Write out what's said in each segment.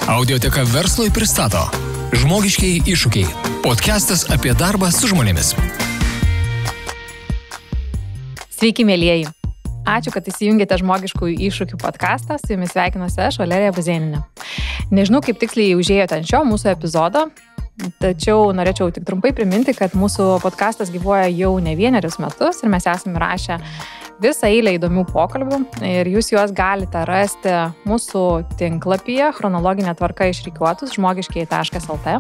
Audioteka Verslui pristato Žmogiškieji iššūkiai. Podcastas apie darbą su žmonėmis. Sveiki, mielieji. Ačiū, kad įsijungėte Žmogiškųjų iššūkių podcastą. Su jumis sveikinuosi aš, Valerija Buzėninė. Nežinau, kaip tiksliai užėjote ant šio mūsų epizodo, tačiau norėčiau tik trumpai priminti, kad mūsų podcastas gyvuoja jau ne vienerius metus ir mes esame rašę visą eilę įdomių pokalbių ir jūs juos galite rasti mūsų tinklapyje chronologinė tvarka išrikiuotus žmogiškieji.lt,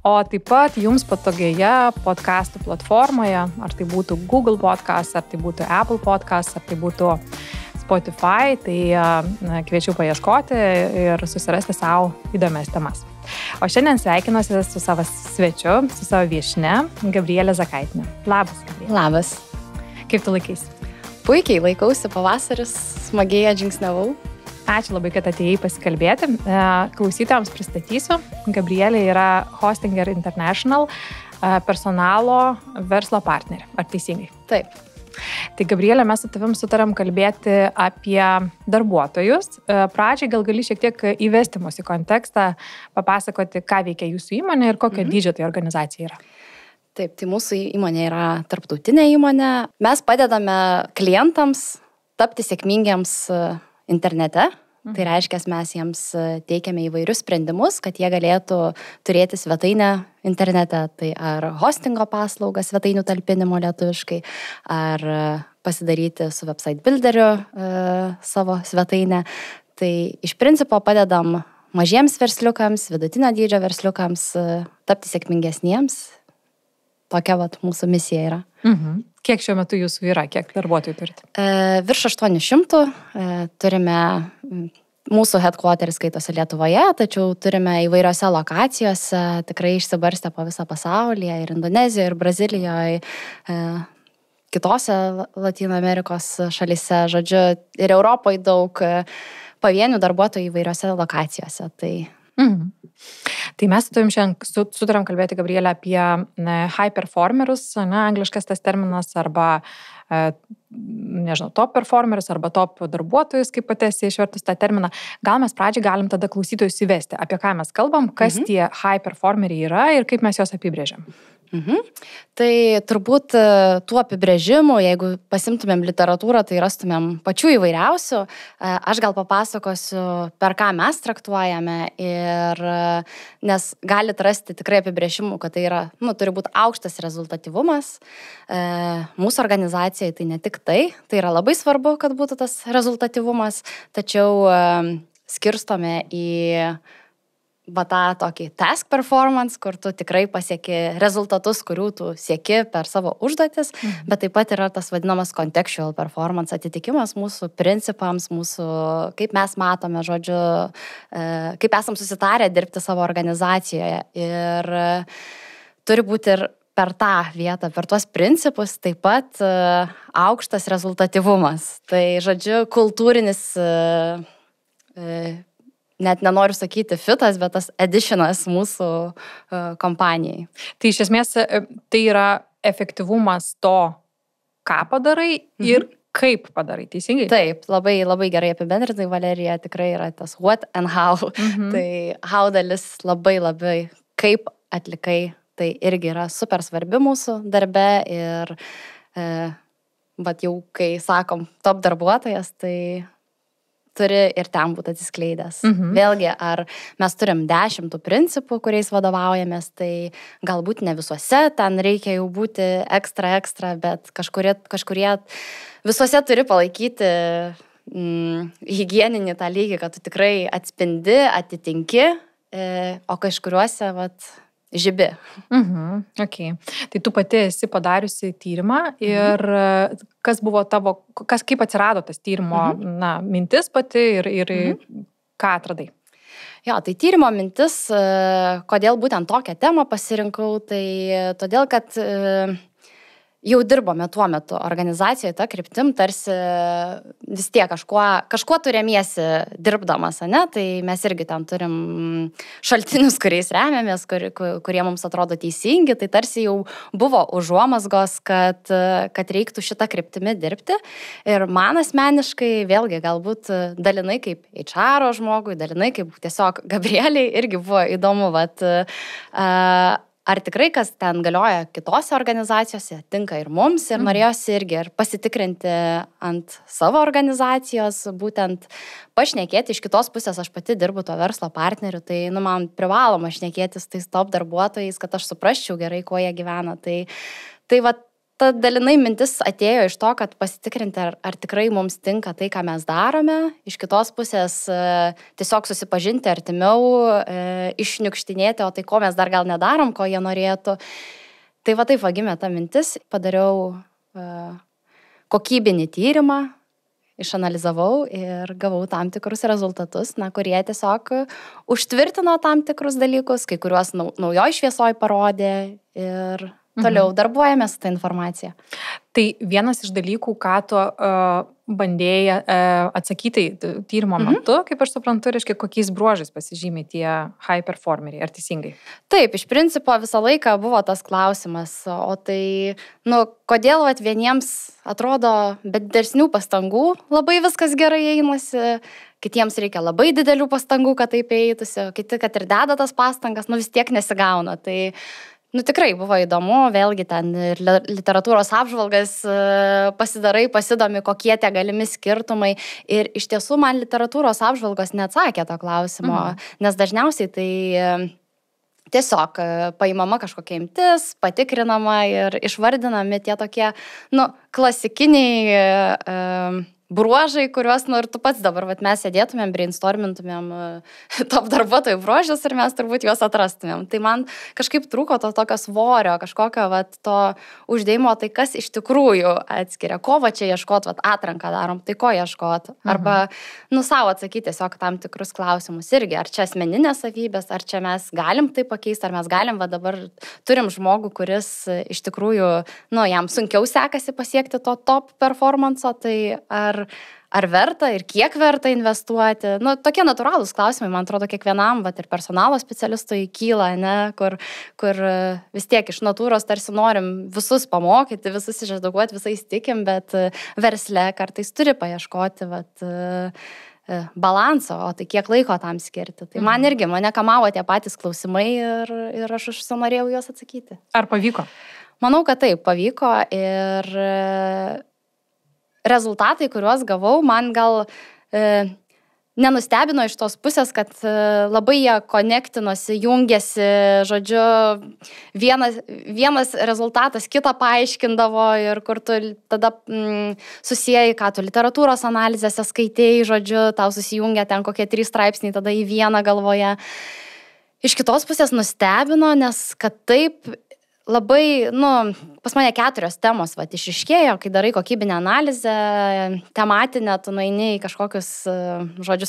o taip pat jums patogioje podcastų platformoje, ar tai būtų Google Podcast, ar tai būtų Apple Podcast, ar tai būtų Spotify, tai kviečiu paieškoti ir susirasti savo įdomias temas. O šiandien sveikinuosi su savo svečiu, su savo viešne, Gabrielė Zakaitinė. Labas, Gabrielė. Labas. Kaip tu laikaisi? Puikiai laikausi, pavasaris, smagiai atžingsniavau. Ačiū labai, kad atėjai pasikalbėti. Klausytojams pristatysiu. Gabrielė yra Hostinger International personalo verslo partnerė. Ar teisingai? Taip. Tai Gabrielė, mes su tavim sutarėm kalbėti apie darbuotojus. Pradžiai gal gali šiek tiek įvesti mus į kontekstą, papasakoti, ką veikia jūsų įmonė ir kokio dydžio tai organizacija yra. Taip, tai mūsų įmonė yra tarptautinė įmonė. Mes padedame klientams tapti sėkmingiams internete. Tai reiškia, mes jiems teikiame įvairius sprendimus, kad jie galėtų turėti svetainę internete. Tai ar hostingo paslaugą, svetainių talpinimo lietuviškai, ar pasidaryti su website builderiu savo svetainę. Tai iš principo padedam mažiems versliukams, vidutinio dydžio versliukams tapti sėkmingesniems. Tokia mūsų misija yra. Kiek šiuo metu jūsų yra? Kiek darbuotojų turite? Virš 800. Turime, mūsų headquarteris skaitosi Lietuvoje, tačiau turime įvairiose lokacijose, tikrai išsibarstę po visą pasaulyje, ir Indonezijoje, ir Brazilijoje, kitose Latino Amerikos šalyse, žodžiu, ir Europoje daug pavienių darbuotojų įvairiose lokacijose. Tai mes su tavim šiandien sutarėm kalbėti, Gabrielė, apie high performerius, angliškas tas terminas, arba, nežinau, top performerius, arba top darbuotojus, kaip pati esi išvertus tą terminą. Gal mes pradžiai galim tada klausytojus įvesti, apie ką mes kalbam, kas tie high performeriai yra ir kaip mes juos apibrėžiam. Tai turbūt tų apibrėžimų, jeigu pasimtumėm literatūrą, tai rastumėm pačių įvairiausių. Aš gal papasakosiu, per ką mes traktuojame, ir nes galit rasti tikrai apibrėžimų, kad tai yra, turi būti aukštas rezultatyvumas. Mūsų organizacijai tai ne tik tai yra labai svarbu, kad būtų tas rezultatyvumas, tačiau skirstome į tą tokį task performance, kur tu tikrai pasieki rezultatus, kurių tu sieki per savo užduotis, bet taip pat yra tas vadinamas contextual performance, atitikimas mūsų principams, mūsų, kaip mes matome, žodžiu, kaip esam susitarę dirbti savo organizacijoje. Ir turi būti ir per tą vietą, per tuos principus taip pat aukštas rezultatyvumas. Tai, žodžiu, kultūrinis net nenoriu sakyti fitas, bet tas editionas mūsų kompanijai. Tai iš esmės tai yra efektyvumas to, ką padarai ir kaip padarai, teisingai? Taip, labai, labai gerai apibendrintai, Valerija, tikrai yra tas what and how. Tai how dalis labai, kaip atlikai, tai irgi yra super svarbi mūsų darbe ir jau kai sakom top darbuotojas, tai turi ir ten būti atsiskleidęs. Vėlgi, ar mes turim 10 principų, kuriais vadovaujamės, tai galbūt ne visuose, ten reikia jau būti ekstra, bet kažkurie visuose turi palaikyti higieninį tą lygį, kad tu tikrai atspindi, atitinki, o kažkuriuose žibi. Okay. Tai tu pati esi padariusi tyrimą ir kaip atsirado tas tyrimo mintis pati ir ką atradai? Jo, tai tyrimo mintis, kodėl būtent tokią temą pasirinkau, tai todėl, kad jau dirbome tuo metu organizacijoje, ta kryptim, tarsi vis tiek kažkuo tu remiesi dirbdamas, ne? Tai mes irgi ten turim šaltinius, kuriais remiamės, kurie mums atrodo teisingi, tai tarsi jau buvo užuomazgos, kad reiktų šitą kryptimį dirbti. Ir man asmeniškai, vėlgi, galbūt dalinai kaip HR žmogui, dalinai kaip tiesiog Gabrieliai irgi buvo įdomu, ar tikrai, kas ten galioja kitose organizacijose, tinka ir mums, ir norėjosi irgi ir pasitikrinti ant savo organizacijos, būtent pašnekėti iš kitos pusės, aš pati dirbu to verslo partneriu, tai man privaloma šnekėtis tais top darbuotojais, kad aš suprasčiau gerai, kuo jie gyvena. Tai ta dalinai mintis atėjo iš to, kad pasitikrinti, ar tikrai mums tinka tai, ką mes darome. Iš kitos pusės tiesiog susipažinti artimiau, išniukštinėti, o tai ko mes dar gal nedarom, ko jie norėtų. Tai taip gimė ta mintis. Padariau kokybinį tyrimą, išanalizavau ir gavau tam tikrus rezultatus, kurie tiesiog užtvirtino tam tikrus dalykus, kai kuriuos naujoj šviesoj parodė ir toliau darbuojamės tą informaciją. Tai vienas iš dalykų, ką tu bandėjai atsakyti tyrimo metu, kaip aš suprantu, reiškia, kokiais bruožais pasižymė tie high performeriai, ar teisingai? Taip, iš principo visą laiką buvo tas klausimas, o tai, kodėl vieniems atrodo be didesnių pastangų labai viskas gerai einasi, kitiems reikia labai didelių pastangų, kad taip eitųsi, kiti, kad ir deda tas pastangas, vis tiek nesigauna. Tai tikrai buvo įdomu, vėlgi ten ir literatūros apžvalgas pasidomi, kokie tie galimi skirtumai. Ir iš tiesų man literatūros apžvalgos neatsakė to klausimo, nes dažniausiai tai tiesiog paimama kažkokia imtis, patikrinama ir išvardinami tie tokie, klasikiniai bruožai, kuriuos, ir tu pats dabar, mes sėdėtumėm, brainstormintumėm top darbuotojų bruožus ir mes turbūt juos atrastumėm. Tai man kažkaip trūko to tokio svorio, kažkokio to uždėjimo, tai kas iš tikrųjų atskiria, ko čia ieškot, atranką darom, tai ko ieškot. Arba, savo atsakyti tiesiog tam tikrus klausimus irgi, ar čia asmeninės savybės, ar čia mes galim tai pakeisti, ar mes galim, dabar turim žmogų, kuris iš tikrųjų, jam sunkiau sekasi pasiekti to top performance'o, tai ar verta ir kiek verta investuoti. Tokie natūralūs klausimai, man atrodo, kiekvienam, ir personalo specialistui kyla, kur vis tiek iš natūros tarsi norim visus pamokyti, visus išedukuoti, visais tikim, bet versle kartais turi paieškoti, balanso, o tai kiek laiko tam skirti. Tai mane kamavo tie patys klausimai ir aš užsinorėjau juos atsakyti. Ar pavyko? Manau, kad taip, pavyko ir rezultatai, kuriuos gavau, man gal nenustebino iš tos pusės, kad labai jie konektinosi, jungėsi, žodžiu, vienas rezultatas kitą paaiškindavo ir kur tu tada susijai, ką tu literatūros analizėse skaitėjai, žodžiu, tau susijungia ten kokie 3 straipsniai tada į vieną galvoje. Iš kitos pusės nustebino, nes kad taip labai, pas mane 4 temos išriškėjo, kai darai kokybinę analizę, tematinę, tu nueini į kažkokius,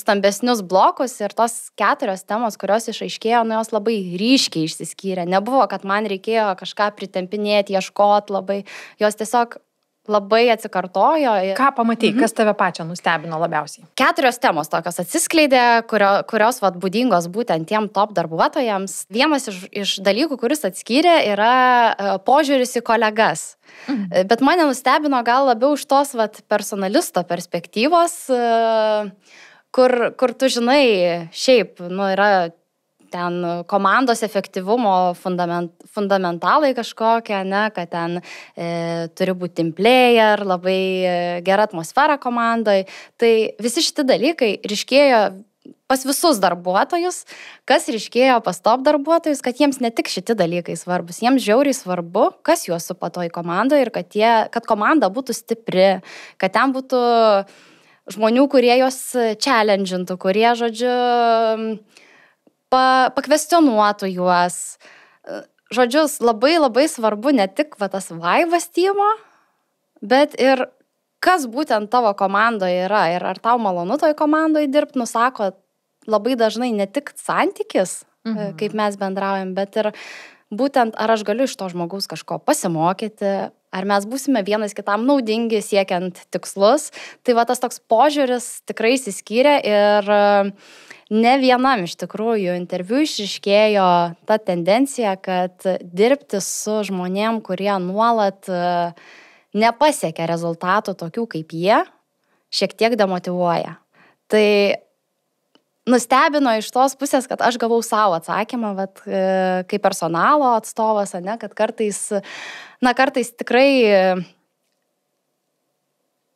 stambesnius blokus ir tos 4 temos, kurios išaiškėjo, jos labai ryškiai išsiskyrė. Nebuvo, kad man reikėjo kažką pritempinėti, ieškoti labai, jos tiesiog labai atsikartojo. Ką pamatei, kas tave pačią nustebino labiausiai? 4 temos tokios atsiskleidė, kurios būdingos būtent tiem top darbuotojams. Vienas iš dalykų, kuris atskyrė, yra požiūris į kolegas. Bet mane nustebino gal labiau iš tos personalisto perspektyvos, kur tu žinai, šiaip, yra ten komandos efektyvumo fundamentalai kažkokie, kad ten turi būti team player, labai gera atmosfera komandai. Tai visi šitie dalykai ryškėjo pas visus darbuotojus, kas ryškėjo pas top darbuotojus, kad jiems ne tik šitie dalykai svarbus, jiems žiauriai svarbu, kas juos supa toj komandoje ir kad komanda būtų stipri, kad ten būtų žmonių, kurie juos challengintų, kurie, žodžiu, pakvestionuotų juos. Žodžiu, labai labai svarbu ne tik tas vaibas tymo, bet ir kas būtent tavo komandoje yra ir ar tau malonu toj komandoje dirbti, nusako labai dažnai ne tik santykis, kaip mes bendraujam, bet ir būtent ar aš galiu iš to žmogaus kažko pasimokyti, ar mes būsime vienas kitam naudingi siekiant tikslus. Tai va tas toks požiūris tikrai įsiskyrė ir ne vienam iš tikrųjų interviu išryškėjo ta tendencija, kad dirbti su žmonėm, kurie nuolat nepasiekia rezultatų tokių kaip jie, šiek tiek demotyvuoja. Tai nustebino iš tos pusės, kad aš gavau savo atsakymą, kaip personalo atstovas, ne, kad kartais tikrai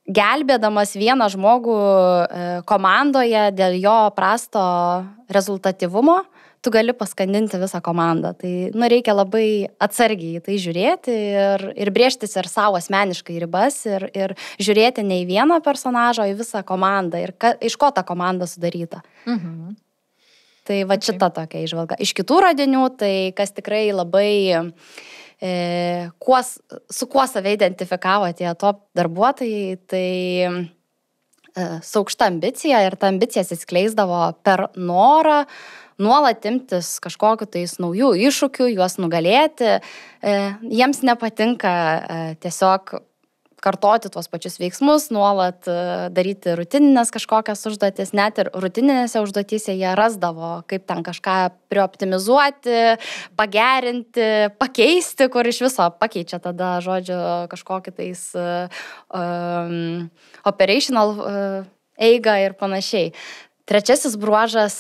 gelbėdamas vieną žmogų komandoje dėl jo prasto rezultatyvumo, tu gali paskandinti visą komandą. Tai reikia labai atsargiai tai žiūrėti ir brėžtis ir savo asmeniškai ribas ir žiūrėti ne į vieną personažą, o į visą komandą ir iš ko ta komanda sudaryta. Mhm. Tai va šita tokia įžvalga. Iš kitų radinių, tai kas tikrai labai su kuo save identifikavo tie top darbuotojai, tai su aukšta ambicija ir ta ambicija atsiskleisdavo per norą nuolat imtis kažkokiu tais naujų iššūkių, juos nugalėti. Jiems nepatinka tiesiog kartoti tuos pačius veiksmus, nuolat daryti rutininės kažkokias užduotis, net ir rutininėse užduotyse jie rasdavo, kaip ten kažką prioptimizuoti, pagerinti, pakeisti, kur iš viso pakeičia tada, žodžiu, kažkokį tais operational eigą ir panašiai. Trečiasis bruožas,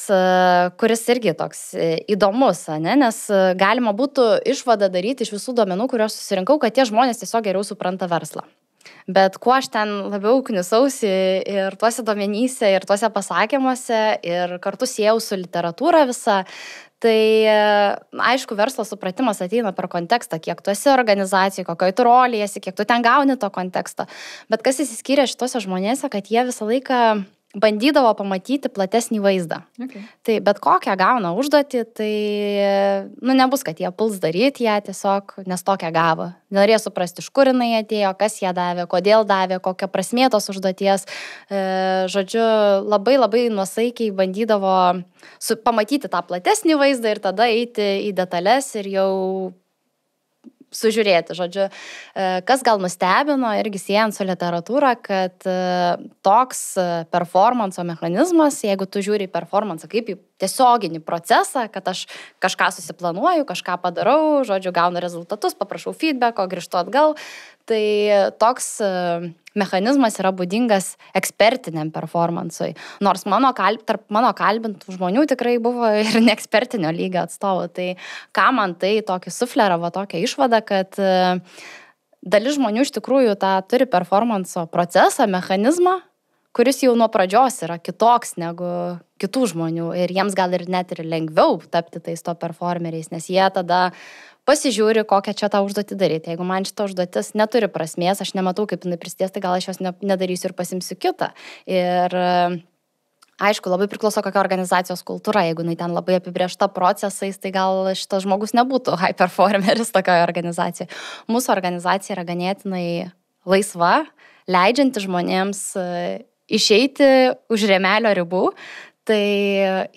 kuris irgi toks įdomus, nes galima būtų išvadą daryti iš visų duomenų, kuriuos susirinkau, kad tie žmonės tiesiog geriau supranta verslą. Bet kuo aš ten labiau knisausi ir tuose duomenyse, ir tuose pasakymuose, ir kartu siejau su literatūra visa, tai aišku, verslo supratimas ateina per kontekstą, kiek tu esi organizacijai, kokioj tu rolėje esi, kiek tu ten gauni to konteksto. Bet kas įsiskyrė šitose žmonėse, kad jie visą laiką bandydavo pamatyti platesnį vaizdą. Okay. Tai bet kokią gauna užduotį, tai nebus, kad jie puls daryti ją tiesiog, nes tokią gavo. Norėjo suprasti, iš kur jinai atėjo, kas ją davė, kodėl davė, kokia prasmė tos užduoties. Žodžiu, labai labai nuosaikiai bandydavo pamatyti tą platesnį vaizdą ir tada eiti į detalės ir jau sužiūrėti. Žodžiu, kas gal nustebino irgi siejant su literatūra, kad toks performanso mechanizmas, jeigu tu žiūri į performansą kaip į tiesioginį procesą, kad aš kažką susiplanuoju, kažką padarau, žodžiu, gaunu rezultatus, paprašau feedbacko, grįžtu atgal, tai toks mechanizmas yra būdingas ekspertiniam performansui. Nors tarp mano kalbintų žmonių tikrai buvo ir neekspertinio lygio atstovų. Tai ką man tai tokį sufleravo, tokią išvadą, kad dalis žmonių iš tikrųjų tą turi performanso procesą, mechanizmą, kuris jau nuo pradžios yra kitoks negu kitų žmonių. Ir jiems gal ir net ir lengviau tapti tais to performeriais, nes jie tada pasižiūri, kokią čia tą užduotį daryti. Jeigu man šita užduotis neturi prasmės, aš nematau, kaip jinai prisidės, tai gal aš jos nedarysiu ir pasimsiu kitą. Ir aišku, labai priklauso kokia organizacijos kultūra. Jeigu jinai ten labai apibrėžta procesais, tai gal šitas žmogus nebūtų high performeris tokioje organizacijoje. Mūsų organizacija yra ganėtinai laisva, leidžianti žmonėms išeiti už rėmelio ribų. Tai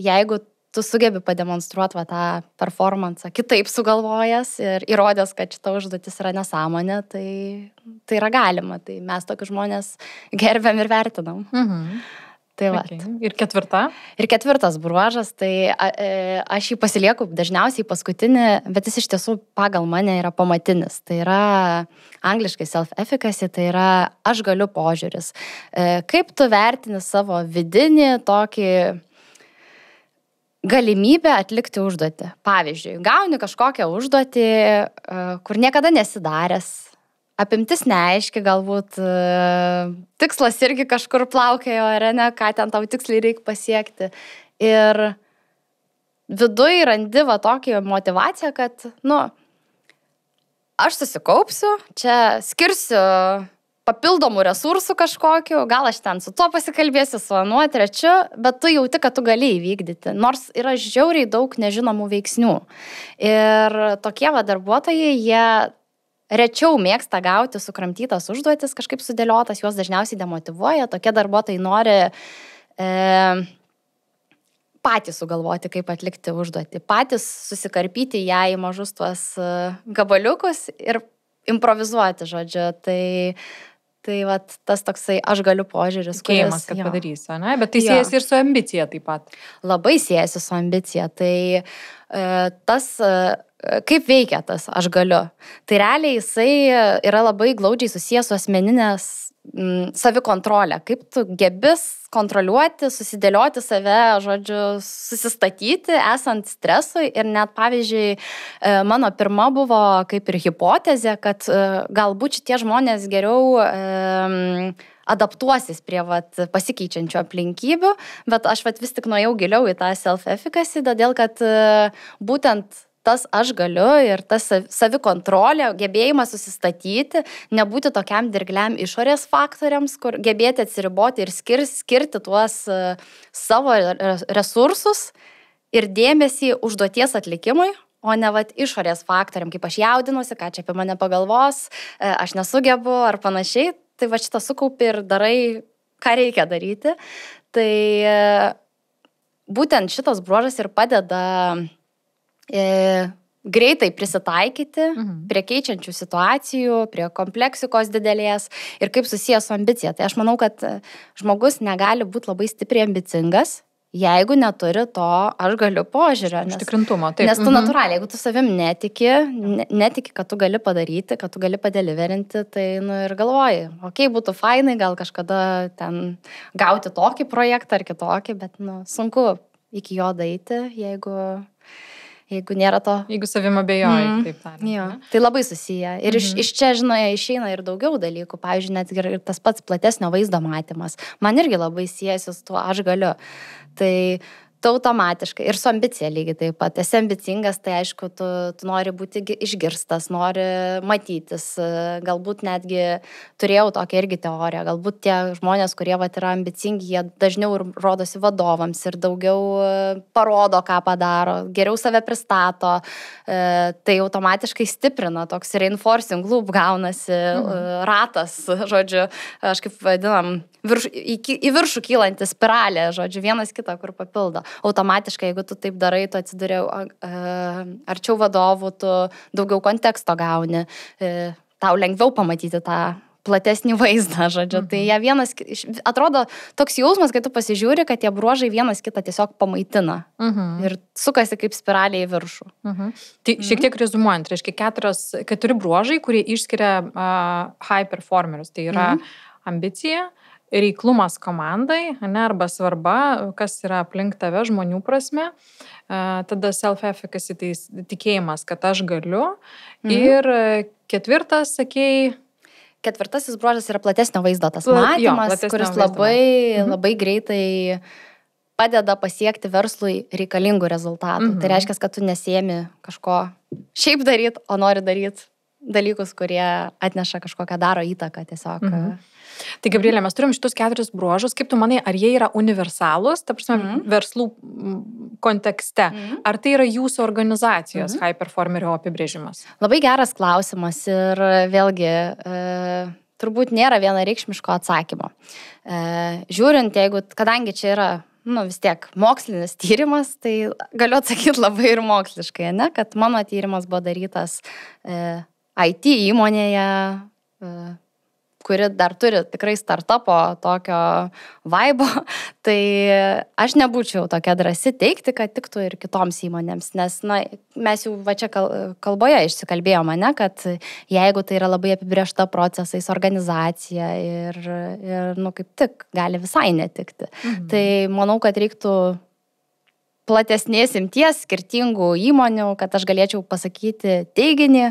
jeigu tu sugebi pademonstruoti tą performansą kitaip sugalvojęs ir įrodęs, kad šita užduotis yra nesąmonė, tai yra galima. Tai mes tokius žmonės gerbiam ir vertinam. Mhm. Tai va. Okay. Ir ketvirta? Ir ketvirtas bruožas, tai aš jį pasilieku dažniausiai paskutinį, bet jis iš tiesų pagal mane yra pamatinis. Tai yra angliškai self-efficacy, tai yra aš galiu požiūris. Kaip tu vertini savo vidinį tokį galimybę atlikti užduotį. Pavyzdžiui, gauni kažkokią užduotį, kur niekada nesidaręs, apimtis neaiški, galbūt tikslas irgi kažkur plaukėjo, ar ne, ką ten tau tiksliai reikia pasiekti. Ir viduj randi va tokį motivaciją, kad, aš susikaupsiu, čia skirsiu papildomų resursų kažkokių, gal aš ten su tuo pasikalbėsiu, su anuo trečiu, bet tu jauti, kad tu gali įvykdyti, nors yra žiauriai daug nežinomų veiksnių. Ir tokie darbuotojai, jie rečiau mėgsta gauti sukramtytas užduotis, kažkaip sudėliotas, juos dažniausiai demotyvuoja, tokie darbuotojai nori patys sugalvoti, kaip atlikti užduotį, patys susikarpyti ją į mažus tuos gabaliukus ir improvizuoti, žodžiu. Tai vat, tas toksai aš galiu požiūris. Tikėjimas, kad padarysiu, ne? Bet tai siejasi ir su ambicija taip pat. Labai siejasi su ambicija. Tai kaip veikia tas aš galiu. Tai realiai jisai yra labai glaudžiai susijęs su asmeninės savikontrolė. Kaip tu gebis kontroliuoti, susidėlioti save, žodžiu, susistatyti, esant stresui. Ir net, pavyzdžiui, mano pirma buvo kaip ir hipotezė, kad galbūt šitie žmonės geriau adaptuosis prie pasikeičiančių aplinkybių, bet aš vis tik nuėjau giliau į tą self-efficacy, todėl kad būtent tas aš galiu ir tas savikontrolė, gebėjimas susistatyti, nebūti tokiam dirgliam išorės faktoriams, kur gebėti atsiriboti ir skirti tuos savo resursus ir dėmesį užduoties atlikimui, o ne išorės faktoriam, kaip aš jaudinuosi, ką čia apie mane pagalvos, aš nesugebu ar panašiai. Tai šitą sukaupi ir darai, ką reikia daryti. Tai būtent šitas bruožas ir padeda greitai prisitaikyti prie keičiančių situacijų, prie kompleksikos didelės ir kaip susijęs su ambicija. Tai aš manau, kad žmogus negali būti labai stipriai ambicingas, jeigu neturi to aš galiu požiūrio. Užtikrintumo, taip. Nes tu natūraliai, jeigu tu savim netiki, kad tu gali padaryti, kad tu gali padeliverinti, tai ir galvoji, okei, būtų fainai gal kažkada ten gauti tokį projektą ar kitokį, bet sunku iki jo daeiti, jeigu nėra to. Jeigu savim abejoji, taip tariant. Jo, tai labai susiję. Ir iš čia, išeina ir daugiau dalykų. Pavyzdžiui, net ir tas pats platesnio vaizdo matymas. Man irgi labai siejasi su tuo aš galiu. Tai automatiškai ir su ambicija lygiai taip pat. Esi ambicingas, tai aišku, tu nori būti išgirstas, nori matytis. Galbūt netgi turėjau tokią irgi teoriją. Galbūt tie žmonės, kurie yra ambicingi, jie dažniau ir rodosi vadovams ir daugiau parodo, ką padaro, geriau save pristato. Tai automatiškai stiprina, toks reinforcing loop gaunasi, ratas, žodžiu, aš kaip vadinam, į viršų kylanti spiralė, žodžiu, vienas kitą, kur papildo. Automatiškai, jeigu tu taip darai, tu atsiduri arčiau vadovų, tu daugiau konteksto gauni, tau lengviau pamatyti tą platesnį vaizdą, žodžiu. Tai jie atrodo toks jausmas, kai tu pasižiūri, kad tie bruožai vienas kitą tiesiog pamaitina ir sukasi kaip spiralė į viršų. Tai šiek tiek rezumuojant, reiškia 4 bruožai, kurie išskiria high performerius. Tai yra ambicija, reiklumas komandai, arba svarba, kas yra aplink tave žmonių prasme, tada self-efficacy, tai tikėjimas, kad aš galiu. Ir 4, sakėjai, 4 bruožas yra platesnio vaizdo tas matymas, kuris labai greitai padeda pasiekti verslui reikalingų rezultatų. Tai reiškia, kad tu nesiemi kažko šiaip daryti, o nori daryti dalykus, kurie atneša kažkokią daro įtaką tiesiog. Tai Gabrielė, mes turim šitus 4 bruožus. Kaip tu manai, ar jie yra universalūs, ta prasme, verslų kontekste? Ar tai yra jūsų organizacijos high performerio apibrėžimas? Labai geras klausimas ir vėlgi turbūt nėra vienareikšmiško atsakymo. Žiūrint, kadangi čia yra vis tiek mokslinis tyrimas, tai galiu atsakyti labai ir moksliškai, kad mano tyrimas buvo darytas IT įmonėje, kuri dar turi tikrai startupo tokio vaibo, tai aš nebūčiau tokia drąsi teikti, kad tiktų ir kitoms įmonėms, nes mes jau čia kalboje išsikalbėjome, kad jeigu tai yra labai apibrėžta procesais organizacija ir kaip tik gali visai netikti. Tai manau, kad reiktų platesnės imties skirtingų įmonių, kad aš galėčiau pasakyti teiginį,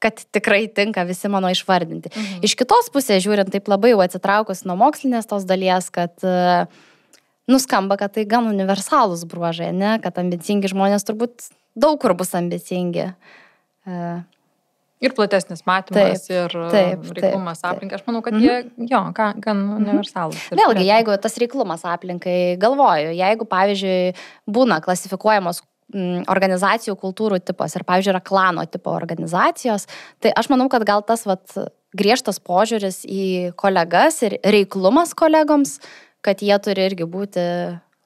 kad tikrai tinka visi mano išvardinti. Iš kitos pusės žiūrint, taip labai jau atsitraukus nuo mokslinės tos dalies, kad nuskamba, kad tai gan universalūs bruožai, kad ambicingi žmonės turbūt daug kur bus ambicingi. Ir platesnis matymas, ir reiklumas aplinkai. Aš manau, kad jie, gan universalūs. Vėlgi, jeigu tas reiklumas aplinkai, galvoju, jeigu, pavyzdžiui, būna klasifikuojamos organizacijų kultūrų tipas ir, pavyzdžiui, yra klano tipo organizacijos, tai aš manau, kad gal tas griežtas požiūris į kolegas ir reiklumas kolegoms, kad jie turi irgi būti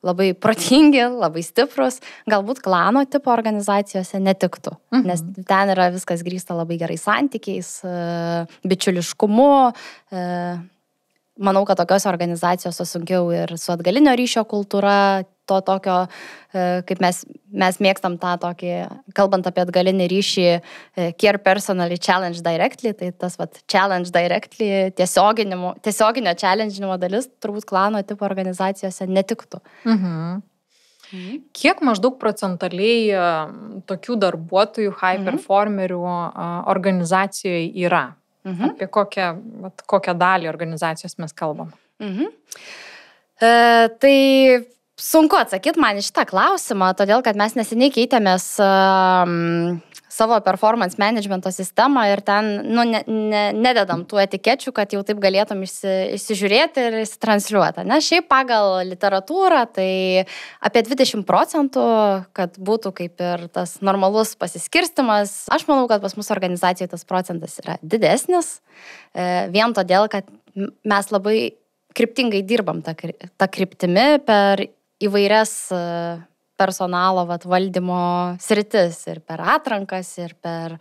labai protingi, labai stiprus, galbūt klano tipo organizacijose netiktų, nes ten yra viskas grįsta labai gerai santykiais, bičiuliškumu. Manau, kad tokios organizacijos sunkiau ir su atgalinio ryšio kultūra, to tokio, kaip mes mėgstam tą tokį, kalbant apie atgalinį ryšį, care personally, challenge directly, tai tas challenge directly, tiesioginio challenge'inimo dalis turbūt klano tipo organizacijose netiktų. Kiek maždaug procentaliai tokių darbuotojų, high performerių organizacijoje yra? Apie kokią dalį organizacijos mes kalbam? Tai sunku atsakyti man į šitą klausimą, todėl kad mes neseniai keitėmės savo performance managemento sistemą ir ten nededam tų etikečių, kad jau taip galėtum įsižiūrėti ir įsitransliuoti. Šiaip pagal literatūrą tai apie 20%, kad būtų kaip ir tas normalus pasiskirstimas. Aš manau, kad pas mūsų organizacijoje tas procentas yra didesnis, vien todėl, kad mes labai kryptingai dirbam tą kryptimi per įvairias personalo valdymo sritis ir per atrankas, ir per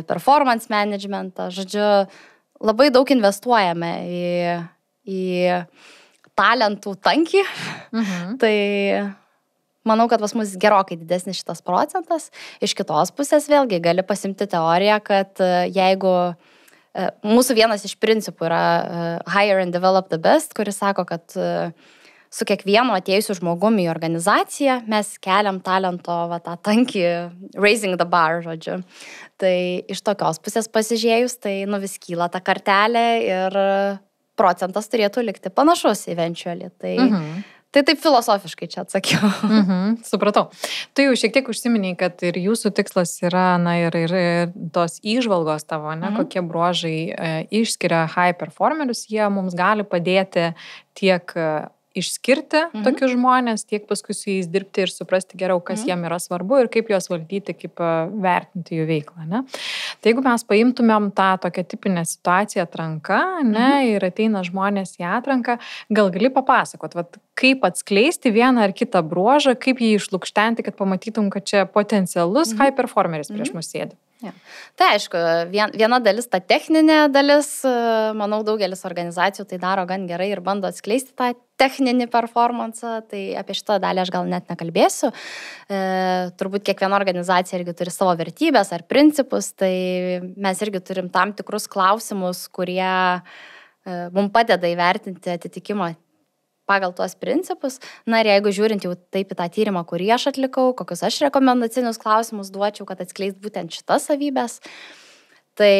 performance managementą. Žodžiu, labai daug investuojame į talentų tankį. Tai manau, kad pas mus gerokai didesnis šitas procentas. Iš kitos pusės vėlgi gali pasimti teoriją, kad jeigu mūsų vienas iš principų yra hire and develop the best, kuris sako, kad su kiekvienu atėjusiu žmogumi į organizaciją mes keliam talento tą tankį, raising the bar, žodžiu. Tai iš tokios pusės pasižiūrėjus, tai vis kyla ta kartelė ir procentas turėtų likti panašus eventually. Tai taip filosofiškai čia atsakiau. Supratau. Tu jau šiek tiek užsiminiai, kad ir jūsų tikslas yra, ir tos įžvalgos tavo, kokie bruožai išskiria high performerius, jie mums gali padėti tiek išskirti tokius žmonės, tiek paskui su jais dirbti ir suprasti geriau, kas jiem yra svarbu ir kaip juos valdyti, kaip vertinti jų veiklą. Tai jeigu mes paimtumėm tą tokią tipinę situaciją atranka, ir ateina žmonės į atranką, gal gali papasakot, kaip atskleisti vieną ar kitą bruožą, kaip jį išlukštenti, kad pamatytum, kad čia potencialus high performeris prieš mus sėdi. Ja. Tai aišku, viena dalis, ta techninė dalis, manau, daugelis organizacijų tai daro gan gerai ir bando atskleisti tą techninį performansą, tai apie šitą dalį aš gal net nekalbėsiu. Turbūt kiekviena organizacija irgi turi savo vertybės ar principus, tai mes irgi turim tam tikrus klausimus, kurie mums padeda įvertinti atitikimą pagal tuos principus. Ir jeigu žiūrint jau taip į tą tyrimą, kurį aš atlikau, kokius aš rekomendacinius klausimus duočiau, kad atskleist būtent šitas savybės, tai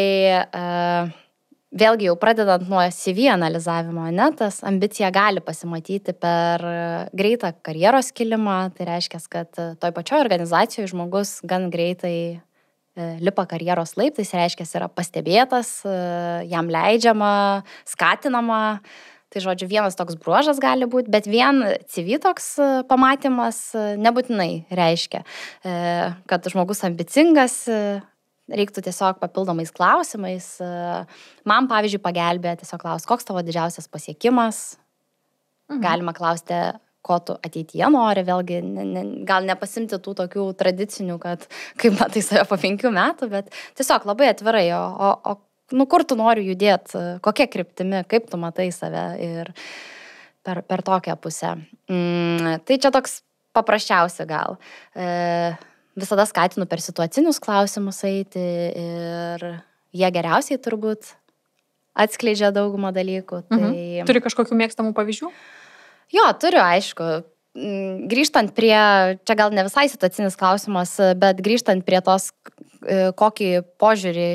vėlgi jau pradedant nuo CV analizavimo, tas ambicija gali pasimatyti per greitą karjeros kilimą, tai reiškia, kad toj pačioj organizacijoje žmogus gan greitai lipa karjeros laiptais, reiškia, yra pastebėtas, jam leidžiama, skatinama. Tai žodžiu, vienas toks bruožas gali būti, bet vien CV toks pamatymas nebūtinai reiškia, kad žmogus ambicingas, reiktų tiesiog papildomais klausimais. Man, pavyzdžiui, pagelbė tiesiog klausti, koks tavo didžiausias pasiekimas. Galima klausti, ko tu ateityje nori, vėlgi gal nepasimti tų tokių tradicinių, kad kaip matai save po 5 metų, bet tiesiog labai atvirai, kur tu nori judėti, kokia kryptimi, kaip tu matai save ir per tokią pusę. Tai čia toks paprasčiausia gal. Visada skatinu per situacinius klausimus eiti ir jie geriausiai turbūt atskleidžia daugumą dalykų. Turi kažkokių mėgstamų pavyzdžių? Jo, turiu, aišku. Grįžtant prie, čia gal ne visai situacinis klausimas, bet grįžtant prie tos, kokį požiūrį,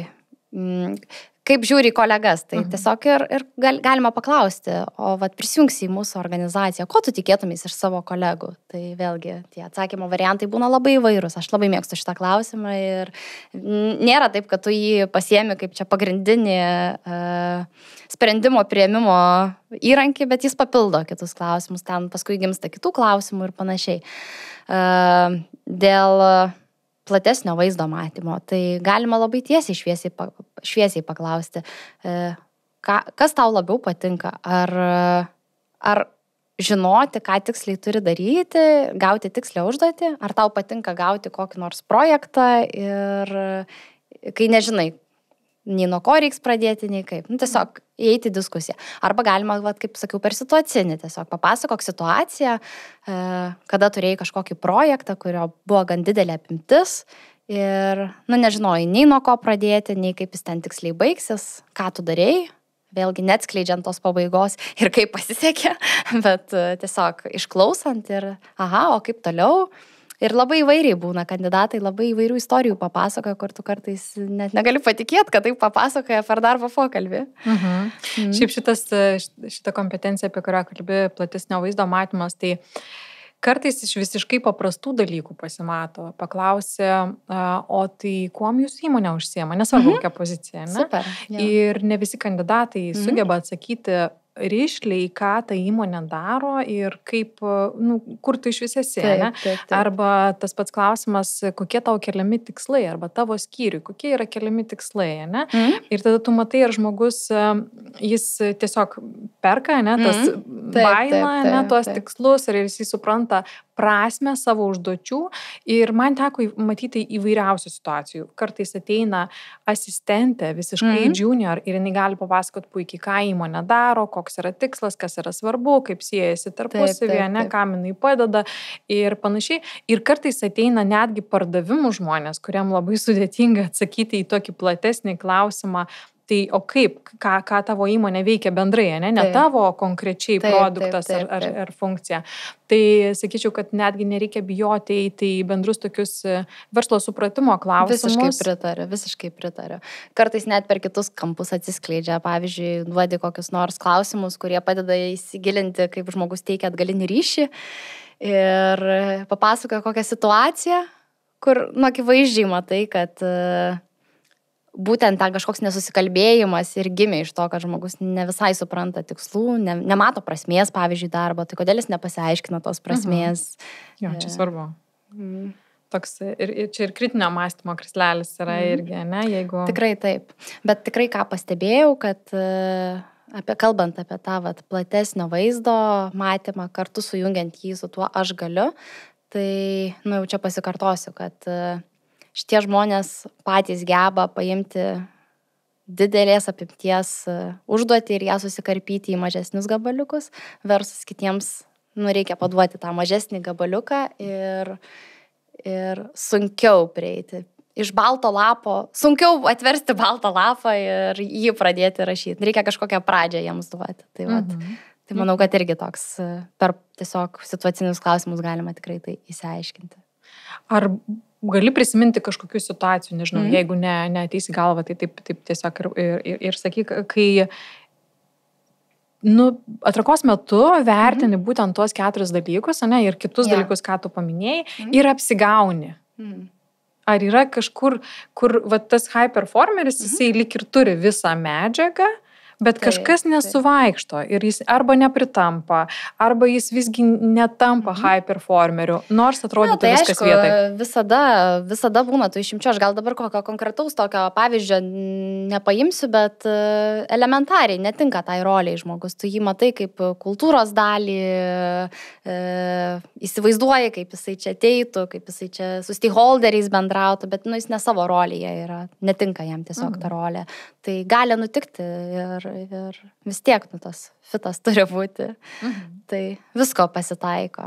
kaip žiūri kolegas, tai tiesiog ir galima paklausti, o prisijungsi į mūsų organizaciją, ko tu tikėtumės iš savo kolegų? Tai vėlgi, tie atsakymo variantai būna labai įvairūs. Aš labai mėgstu šitą klausimą ir nėra taip, kad tu jį pasiemi kaip čia pagrindinį sprendimo priėmimo įrankį, bet jis papildo kitus klausimus, ten paskui gimsta kitų klausimų ir panašiai. Dėl platesnio vaizdo matymo, tai galima labai tiesiai šviesiai paklausti, kas tau labiau patinka, ar žinoti, ką tiksliai turi daryti, gauti tikslę užduotį, ar tau patinka gauti kokį nors projektą ir kai nežinai, nei nuo ko reiks pradėti, nei kaip. Tiesiog įeiti į diskusiją. Arba galima, kaip sakiau, per situacinį tiesiog papasakok situaciją, kada turėjai kažkokį projektą, kurio buvo gan didelė apimtis ir, nežinojai, nei nuo ko pradėti, nei kaip jis ten tiksliai baigsis, ką tu darėjai. Vėlgi neatskleidžiant tos pabaigos ir kaip pasisekė, bet tiesiog išklausant ir, o kaip toliau. Ir labai įvairiai būna kandidatai, labai įvairių istorijų papasakoja, kur tu kartais net negali patikėti, kad taip papasakoja per darbo pokalbį. Šiaip šita kompetencija, apie kurią kalbi, platesnio vaizdo matymas, tai kartais iš visiškai paprastų dalykų pasimato. Paklausė, o tai kuom jūsų įmonė užsiema, nesvarbu kokią poziciją. Ne? Super. Ja. Ir ne visi kandidatai sugeba atsakyti rišliai, ką ta įmonė daro ir kaip, kur tu iš vis esi, ne? Taip. Arba tas pats klausimas, kokie tau keliami tikslai, arba tavo skyriui, kokie yra keliami tikslai, ne? Ir tada tu matai, ar žmogus, jis tiesiog perka, ne, tas baila, ne, tuos tikslus, ar jis supranta prasmę savo užduočių. Ir man teko matyti įvairiausių situacijų. Kartais ateina asistentė, visiškai junior, ir jinai gali papasakoti puikiai, ką įmonė daro, koks yra tikslas, kas yra svarbu, kaip siejasi tarpusavyje, ne, kam jinai padeda ir panašiai. Ir kartais ateina netgi pardavimų žmonės, kuriam labai sudėtinga atsakyti į tokį platesnį klausimą. Tai o kaip, ką tavo įmonė veikia bendrai, ne tavo konkrečiai produktas ar funkcija. Tai sakyčiau, kad netgi nereikia bijoti eiti į bendrus tokius verslo supratimo klausimus. Visiškai pritariu. Kartais net per kitus kampus atsiskleidžia. Pavyzdžiui, duodi kokius nors klausimus, kurie padeda įsigilinti, kaip žmogus teikia atgalinį ryšį ir papasakoja kokią situaciją, kur, akivaizdžiai matai, kad būtent ten kažkoks nesusikalbėjimas ir gimė iš to, kad žmogus ne visai supranta tikslų, nemato prasmės, pavyzdžiui, darbo, tai kodėl jis nepasiaiškina tos prasmės. Jo, čia svarbu. Toks ir čia ir kritinio mąstymo krislelis yra irgi, ne, jeigu... Tikrai taip. Bet tikrai ką pastebėjau, kad kalbant apie tą platesnio vaizdo matymą, kartu sujungiant jį su tuo aš galiu, tai, jau čia pasikartosiu, kad šitie žmonės patys geba paimti didelės apimties užduotį ir ją susikarpyti į mažesnius gabaliukus, versus kitiems reikia paduoti tą mažesnį gabaliuką ir sunkiau prieiti. Iš balto lapo, sunkiau atversti baltą lapą ir jį pradėti rašyti. Reikia kažkokią pradžią jiems duoti. Tai manau, kad irgi toks per tiesiog situacinius klausimus galima tikrai tai įsiaiškinti. Ar gali prisiminti kažkokių situacijų, nežinau, jeigu neateisi galvą, tai taip tiesiog ir sakyk, kai atrankos metu vertini būtent tuos 4 dalykus, ne, ir kitus dalykus, ką tu paminėjai, ir apsigauni. Ar yra kažkur, kur tas high performeris, jisai lyg ir turi visą medžiagą, bet kažkas nesuvaikšto ir jis arba nepritampa, arba jis visgi netampa high performeriu, nors atrodytų viskas vietai. Visada būna tų išimčių. Aš gal dabar kokio konkretaus tokio pavyzdžio nepaimsiu, bet elementariai netinka tai roliai žmogus. Tu jį matai kaip kultūros dalį, įsivaizduoji, kaip jisai čia ateitų, kaip jisai čia su stakeholderiais bendrautų, bet jis ne savo rolėje yra, netinka jam tiesiog ta rolė. Tai gali nutikti ir vis tiek tas fitas turi būti. Tai visko pasitaiko.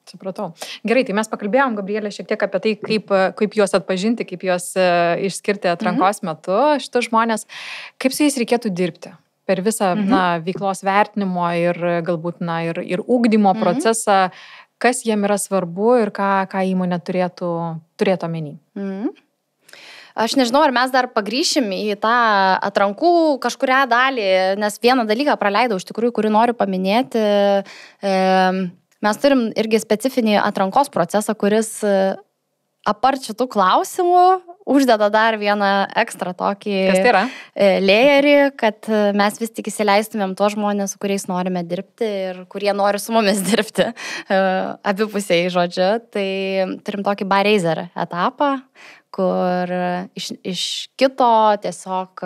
Supratau. Gerai, tai mes pakalbėjom, Gabrielė, šiek tiek apie tai, kaip juos atpažinti, kaip juos išskirti atrankos metu, šitus žmonės, kaip su jais reikėtų dirbti per visą veiklos vertinimo ir galbūt ir ugdymo procesą, kas jiem yra svarbu ir ką įmonė turėtų omeny. Aš nežinau, ar mes dar pagrįšim į tą atrankų kažkurią dalį, nes vieną dalyką praleidau iš tikrųjų, kurį noriu paminėti. Mes turim irgi specifinį atrankos procesą, kuris apart šitų klausimų uždeda dar vieną ekstra tokį layerį, kad mes vis tik įsileistumėm tuos žmonės, su kuriais norime dirbti ir kurie nori su mumis dirbti abipusiai, žodžiu. Tai turim tokį bar raiser etapą, kur iš kito tiesiog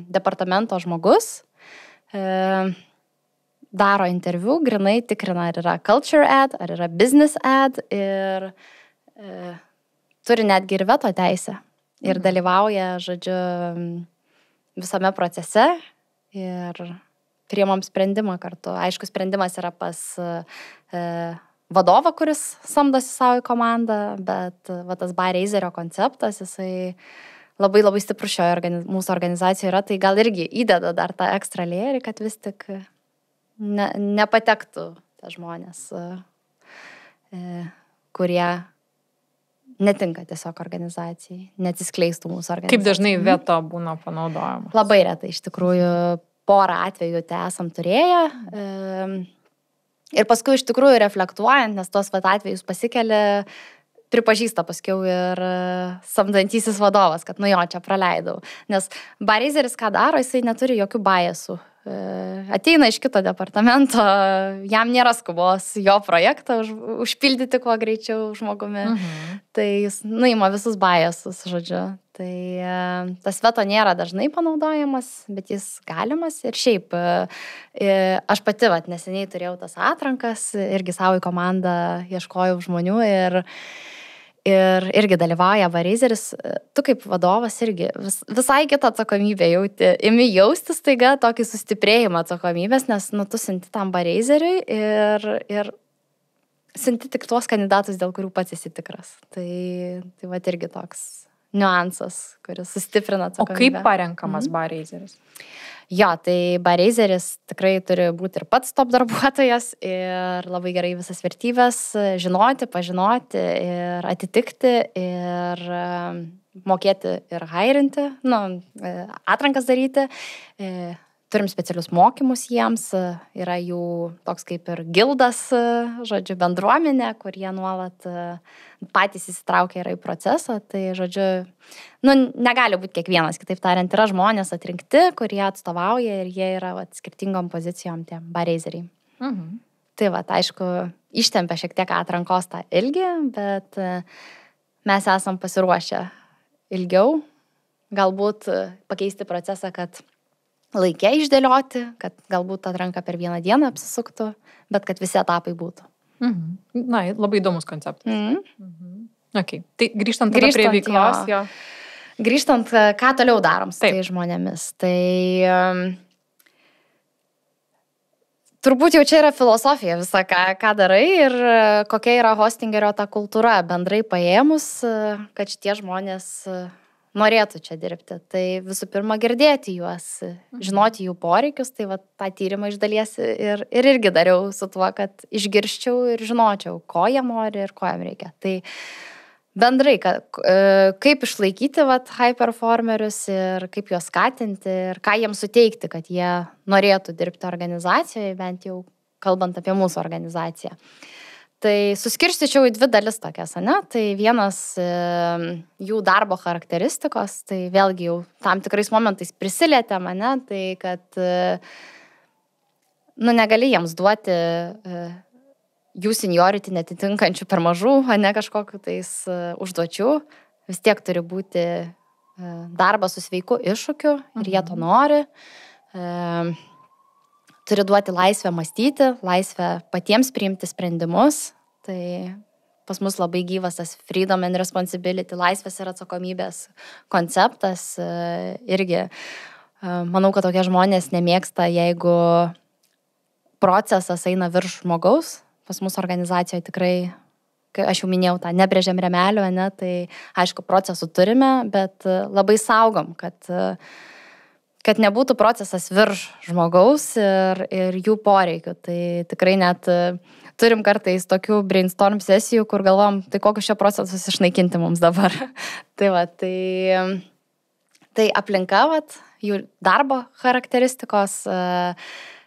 departamento žmogus daro interviu, grinai tikrina, ar yra culture ad, ar yra business ad ir turi netgi ir veto teisę. Ir dalyvauja, žodžiu, visame procese ir priimam sprendimą kartu. Aišku, sprendimas yra pas vadovą, kuris samdosi savo į komandą, bet va, tas Barreiserio konceptas, jisai labai labai stiprus mūsų organizacijoje yra, tai gal irgi įdeda dar tą ekstra layerį, kad vis tik nepatektų tie žmonės, kurie netinka tiesiog organizacijai, neatsiskleistų mūsų organizacijai. Kaip dažnai veto būna panaudojama? Labai retai, iš tikrųjų, porą atvejų tai esam turėję. Ir paskui iš tikrųjų reflektuojant, nes tos atvejus pasikelia, pripažįsta paskiau ir samdantysis vadovas, kad jo, čia praleidau. Nes Barreiseris ką daro, jisai neturi jokių biasų. Ateina iš kito departamento, jam nėra skubos jo projektą užpildyti kuo greičiau žmogumi. Tai jis nuima visus biasus, žodžiu. Tai tas veto nėra dažnai panaudojamas, bet jis galimas. Ir šiaip, aš pati neseniai turėjau tas atrankas, irgi savo į komandą ieškojau žmonių ir irgi dalyvauja Barreiseris. Tu kaip vadovas irgi visai kitą atsakomybę jauti. Imi jausti staiga tokį sustiprėjimą atsakomybės, nes tu sinti tam Barreiseriui ir sinti tik tuos kandidatus, dėl kurių pats esi tikras. Tai va irgi toks niuansas, kuris sustiprina atsakomybę. O kaip parenkamas Barreiseris? Jo, tai Barreiseris tikrai turi būti ir pats top darbuotojas ir labai gerai visas vertybės žinoti, pažinoti ir atitikti ir mokėti ir hairinti, atrankas daryti. Turim specialius mokymus jiems, yra jų toks kaip ir gildas, žodžiu, bendruomenė, kur jie nuolat patys įsitraukia yra į procesą. Tai, žodžiu, negali būti kiekvienas, kitaip tariant, yra žmonės atrinkti, kurie atstovauja ir jie yra skirtingom pozicijom tie Barreiseriai. Tai aišku, ištempia šiek tiek atrankos tą ilgį, bet mes esam pasiruošę ilgiau, galbūt pakeisti procesą, kad laikė išdėlioti, kad galbūt atranka per vieną dieną apsisuktų, bet kad visi etapai būtų. Na, labai įdomus konceptas. Okay. Tai grįžtant prie veiklos. Jo. Grįžtant, ką toliau darom su tai žmonėmis. Tai turbūt jau čia yra filosofija visa, ką darai ir kokia yra hostingerio ta kultūra bendrai paėmus, kad šitie žmonės norėtų čia dirbti. Tai visų pirma girdėti juos, žinoti jų poreikius, tai tą tyrimą iš dalies ir irgi dariau su tuo, kad išgirščiau ir žinočiau, ko jie nori ir ko jam reikia. Tai bendrai, kaip išlaikyti high performerius ir kaip juos skatinti ir ką jiems suteikti, kad jie norėtų dirbti organizacijoje, bent jau kalbant apie mūsų organizaciją. Tai suskirstyčiau į dvi dalis tokias, ne? Tai vienas jų darbo charakteristikos, tai vėlgi jau tam tikrais momentais prisilietė mane, tai kad negali jiems duoti jų seniority netitinkančių per mažų, ne kažkokiu tais užduočių, vis tiek turi būti darbas su sveiku iššūkiu ir jie to nori. Turi duoti laisvę mąstyti, laisvę patiems priimti sprendimus. Tai pas mus labai gyvas tas freedom and responsibility, laisvės ir atsakomybės konceptas. Irgi manau, kad tokie žmonės nemėgsta, jeigu procesas eina virš žmogaus. Pas mūsų organizacijoje tikrai, aš jau minėjau tą nebrėžiam remelio, ne, tai aišku, procesų turime, bet labai saugom, kad nebūtų procesas virš žmogaus ir jų poreikių. Tai tikrai net turim kartais tokių brainstorm sesijų, kur galvom, tai kokius šio procesus išnaikinti mums dabar. Tai aplinka, jų darbo charakteristikos,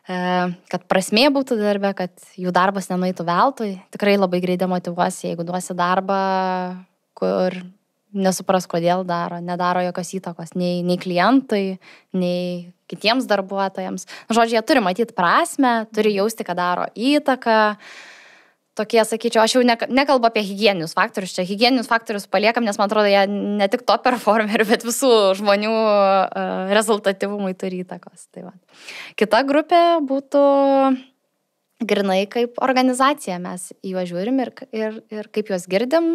kad prasmė būtų darbe, kad jų darbas nenueitų veltui. Tikrai labai greit demotyvuosi, jeigu duosi darbą, kur nesupras, kodėl nedaro jokios įtakos nei klientui, nei kitiems darbuotojams. Žodžiu, jie turi matyti prasmę, turi jausti, kad daro įtaką. Tokie, sakyčiau, aš jau nekalbu apie higieninius faktorius. Čia higieninius faktorius paliekam, nes man atrodo, jie ne tik to performerių, bet visų žmonių rezultatyvumui turi įtakos. Tai va. Kita grupė būtų grinai kaip organizacija mes į juos žiūrim ir kaip juos girdim,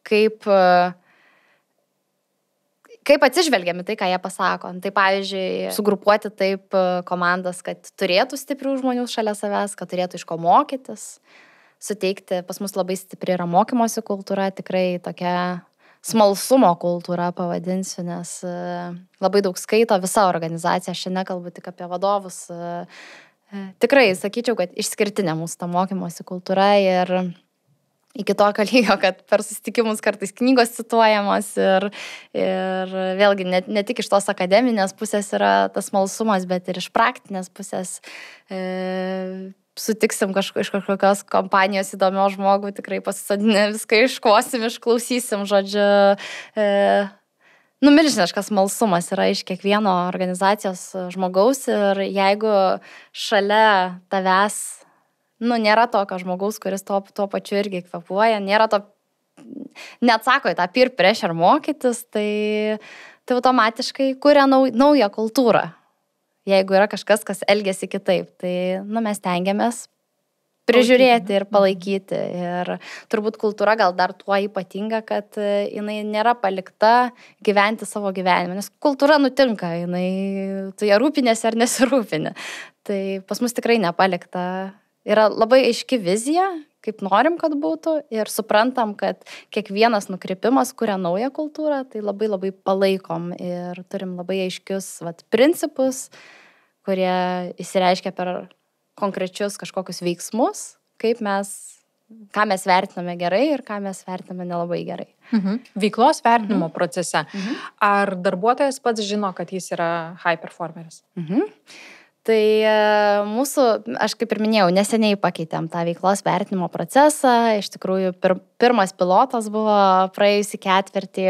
kaip atsižvelgiami tai, ką jie pasako. Tai pavyzdžiui, sugrupuoti taip komandas, kad turėtų stiprių žmonių šalia savęs, kad turėtų iš ko mokytis, suteikti, pas mus labai stipri yra mokymosi kultūra, tikrai tokia smalsumo kultūra pavadinsiu, nes labai daug skaito visa organizacija, aš šiandien kalbu tik apie vadovus. Tikrai sakyčiau, kad išskirtinė mūsų ta mokymosi kultūra ir iki tokio lygio, kad per susitikimus kartais knygos cituojamos ir vėlgi ne tik iš tos akademinės pusės yra tas smalsumas, bet ir iš praktinės pusės sutiksim iš kažkokios kompanijos įdomios žmogų, tikrai pasisadinę viską iškosim, išklausysim, žodžiu, milžiniškas smalsumas yra iš kiekvieno organizacijos žmogaus ir jeigu šalia tavęs, nėra tokio žmogaus, kuris tuo pačiu irgi kvėpuoja, nėra to, neatsako į tą peer pressure mokytis, tai automatiškai kuria naują kultūrą. Jeigu yra kažkas, kas elgiasi kitaip, tai mes tengiamės prižiūrėti ir palaikyti. Ir turbūt kultūra gal dar tuo ypatinga, kad jinai nėra palikta gyventi savo gyvenimą, nes kultūra nutinka, tu ją rūpinėsi ar nesirūpini. Tai pas mus tikrai nepalikta. Yra labai aiški vizija, kaip norim, kad būtų ir suprantam, kad kiekvienas nukrypimas kuria naują kultūrą, tai labai labai palaikom ir turim labai aiškius principus, kurie įsireiškia per konkrečius kažkokius veiksmus, ką mes vertiname gerai ir ką mes vertiname nelabai gerai. Veiklos vertinimo procese. Ar darbuotojas pats žino, kad jis yra high performeris? Tai aš kaip ir minėjau, neseniai pakeitėm tą veiklos vertinimo procesą. Iš tikrųjų, pirmas pilotas buvo praėjusį ketvirtį.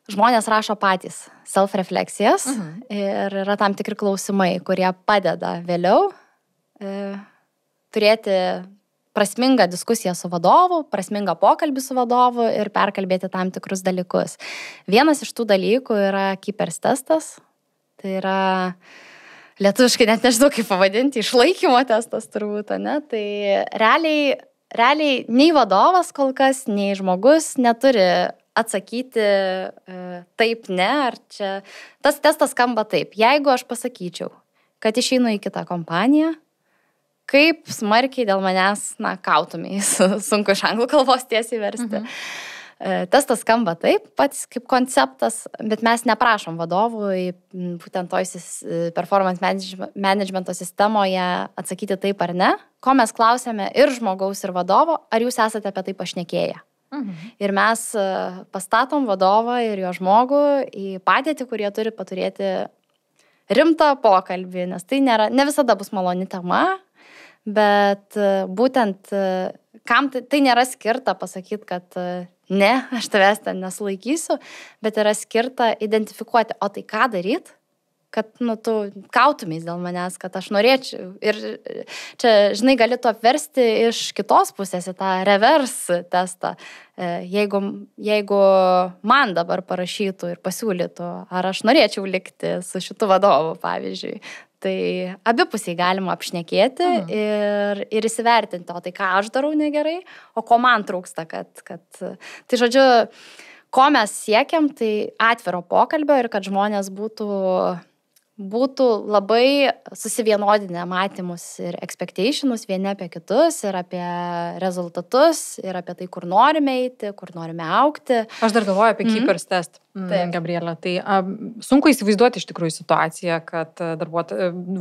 Žmonės rašo patys self-refleksijas ir yra tam tikri klausimai, kurie padeda vėliau turėti prasmingą diskusiją su vadovu, prasmingą pokalbį su vadovu ir perkalbėti tam tikrus dalykus. Vienas iš tų dalykų yra Keepers testas. Tai yra lietuviškai net nežinau kaip pavadinti, išlaikymo testas turbūt, ne? Tai realiai nei vadovas kol kas, nei žmogus neturi atsakyti taip, ne, ar čia. Tas testas skamba taip. Jeigu aš pasakyčiau, kad išeinu į kitą kompaniją, kaip smarkiai dėl manęs, kautumiais, sunku iš anglų kalbos tiesiai versti. Testas skamba taip, pats kaip konceptas, bet mes neprašom vadovų būtent toj performance managemento sistemoje atsakyti taip ar ne, ko mes klausėme ir žmogaus, ir vadovo, ar jūs esate apie tai pašnekėję. Ir mes pastatom vadovą ir jo žmogų į padėtį, kurie turi paturėti rimtą pokalbį, nes tai ne visada bus maloni tema, bet būtent kam tai nėra skirta pasakyti, kad ne, aš tavęs ten nesulaikysiu, bet yra skirta identifikuoti, o tai ką daryt, kad tu kautumiais dėl manęs, kad aš norėčiau. Ir čia, žinai, gali tu apversti iš kitos pusės į tą reverse testą. Jeigu man dabar parašytų ir pasiūlytų, ar aš norėčiau likti su šitu vadovu, pavyzdžiui, tai abipusiai galima apšnekėti ir įsivertinti, o tai ką aš darau negerai, o ko man trūksta, Tai žodžiu, ko mes siekiam, tai atviro pokalbio ir kad žmonės būtų labai susivienodinę matymus ir expectationus vieni apie kitus ir apie rezultatus ir apie tai, kur norime eiti, kur norime augti. Aš dar galvoju apie Keepers test, Gabrielė. Tai sunku įsivaizduoti iš tikrųjų situaciją, kad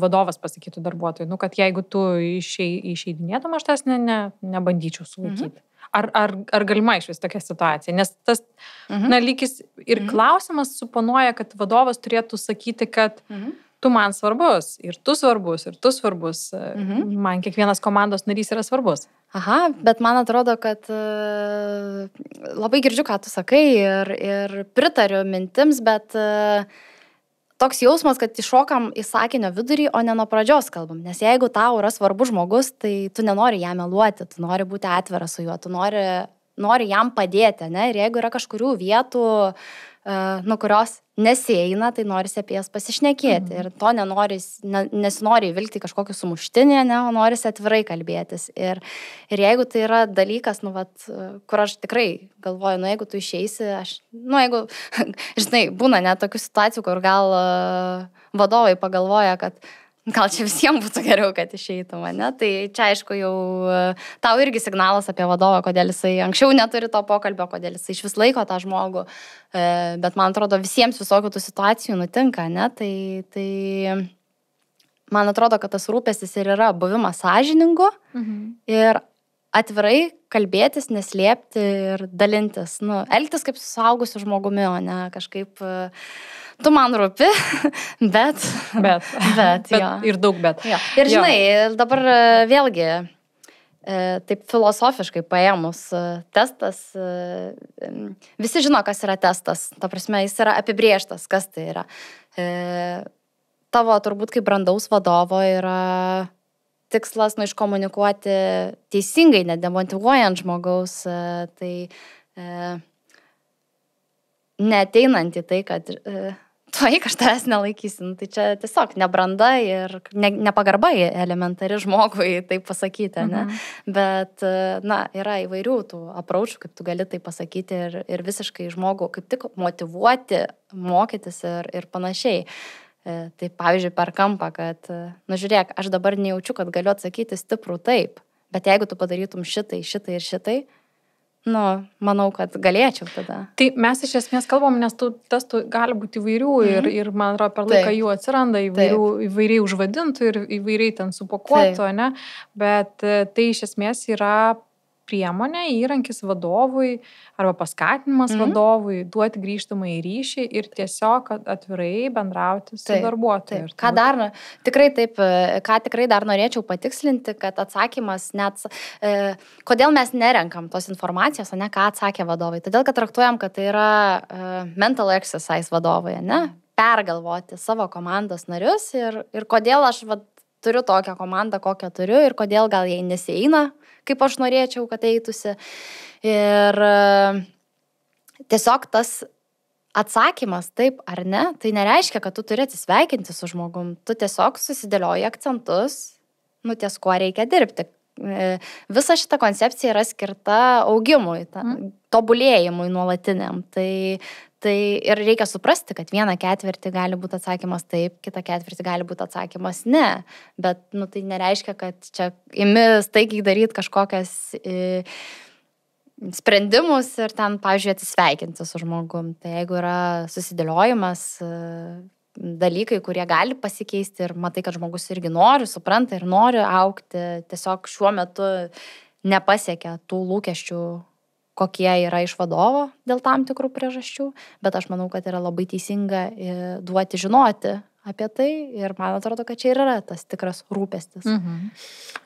vadovas pasakytų darbuotojui, kad jeigu tu išeidinėtum, aš tas nebandyčiau sulaikyti. Ar galima iš vis tokia situacija? Nes tas lygis ir klausimas suponuoja, kad vadovas turėtų sakyti, kad tu man svarbus, ir tu svarbus, ir tu svarbus. Man kiekvienas komandos narys yra svarbus. Aha, bet man atrodo, kad labai girdžiu, ką tu sakai ir pritariu mintims, bet toks jausmas, kad iššokam į sakinio vidurį, o ne nuo pradžios kalbam. Nes jeigu tau yra svarbus žmogus, tai tu nenori jam meluoti, tu nori būti atviras su juo, tu nori jam padėti, ne? Ir jeigu yra kažkurių vietų, kurios nesieina, tai norisi apie jas pasišnekėti. Ir to nesinori įvilgti kažkokį sumuštinį, o norisi atvirai kalbėtis. Ir jeigu tai yra dalykas, kur aš tikrai galvoju, jeigu tu išeisi, jeigu, žinai, būna net tokių situacijų, kur gal vadovai pagalvoja, kad gal čia visiems būtų geriau, kad išeitų mane. Tai čia, aišku, jau tau irgi signalas apie vadovą, kodėl jisai anksčiau neturi to pokalbio, kodėl jisai iš vis laiko tą žmogų. Bet man atrodo, visiems visokių tų situacijų nutinka, ne? Tai man atrodo, kad tas rūpestis ir yra buvimas sąžiningu ir atvirai kalbėtis, neslėpti ir dalintis. Elgtis kaip su suaugusiu žmogumi, o ne kažkaip... Tu man rūpi, bet jo. Ir daug bet. Jo. Ir žinai, dabar vėlgi, taip filosofiškai paėmus testas, visi žino, kas yra testas. Ta prasme, jis yra apibrėžtas, kas tai yra. Tavo turbūt kaip brandaus vadovo yra tikslas iškomunikuoti teisingai, nedemotyvuojant žmogaus, tai neateinant į tai, kad tu eik, aš tavęs nelaikysim. Tai čia tiesiog nebranda ir nepagarba elementari žmogui taip pasakyti, ne? Bet, yra įvairių tų approachų, kaip tu gali tai pasakyti ir visiškai žmogų kaip tik motyvuoti, mokytis ir panašiai. Tai pavyzdžiui, per kampą, kad, žiūrėk, aš dabar nejaučiu, kad galiu atsakyti stiprų taip, bet jeigu tu padarytum šitai ir šitai, manau, kad galėčiau tada. Tai mes iš esmės kalbam, nes tų testų gali būti įvairių ir man atrodo, per laiką jų atsiranda įvairiai užvadintų ir įvairiai ten supakuotų, ne? Bet tai iš esmės yra priemonė, įrankis vadovui arba paskatinimas vadovui duoti grįžtamą į ryšį ir tiesiog atvirai bendrauti su darbuotoju. Ką tikrai dar norėčiau patikslinti, kad atsakymas net, kodėl mes nerenkam tos informacijos, ne, ką atsakė vadovai. Todėl, kad traktuojam, kad tai yra mental exercise vadovai, ne, pergalvoti savo komandos narius ir kodėl aš turiu tokią komandą, kokią turiu ir kodėl gal jai nesieina, kaip aš norėčiau, kad eitųsi. Ir tiesiog tas atsakymas taip ar ne, tai nereiškia, kad tu turi atsisveikinti su žmogum. Tu tiesiog susidėlioji akcentus, ties kuo reikia dirbti. Visa šita koncepcija yra skirta augimui, tobulėjimui nuolatiniam. Tai ir reikia suprasti, kad vieną ketvirtį gali būti atsakymas taip, kitą ketvirtį gali būti atsakymas ne. Bet tai nereiškia, kad čia imi staigiai daryti kažkokias sprendimus ir ten, pavyzdžiui, atsisveikinti su žmogum. Tai jeigu yra susidėliojimas, dalykai, kurie gali pasikeisti ir matai, kad žmogus irgi nori, supranta ir nori augti, tiesiog šiuo metu nepasiekia tų lūkesčių, kokie yra iš vadovo dėl tam tikrų priežasčių, bet aš manau, kad yra labai teisinga duoti žinoti apie tai ir man atrodo, kad čia ir yra tas tikras rūpestis.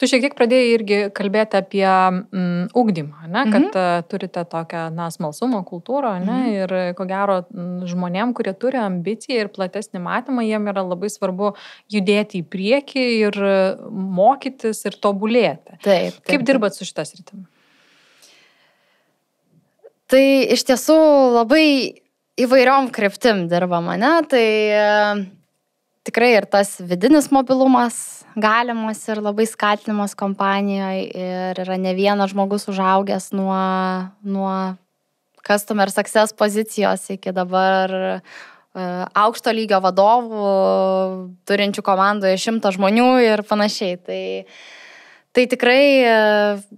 Tu šiek tiek pradėjai irgi kalbėti apie ugdymą, ne? Kad turite tokią smalsumo kultūrą, ne? Ir ko gero žmonėm, kurie turi ambiciją ir platesnį matymą, jiem yra labai svarbu judėti į priekį ir mokytis ir tobulėti. Taip. Kaip dirbat su šita sritimi? Tai iš tiesų labai įvairiom kryptim dirbama, ne? Tai tikrai ir tas vidinis mobilumas galimas ir labai skatinimas kompanijoje ir yra ne vienas žmogus užaugęs nuo customer success pozicijos iki dabar aukšto lygio vadovų, turinčių komandoje 100 žmonių ir panašiai. Tai tikrai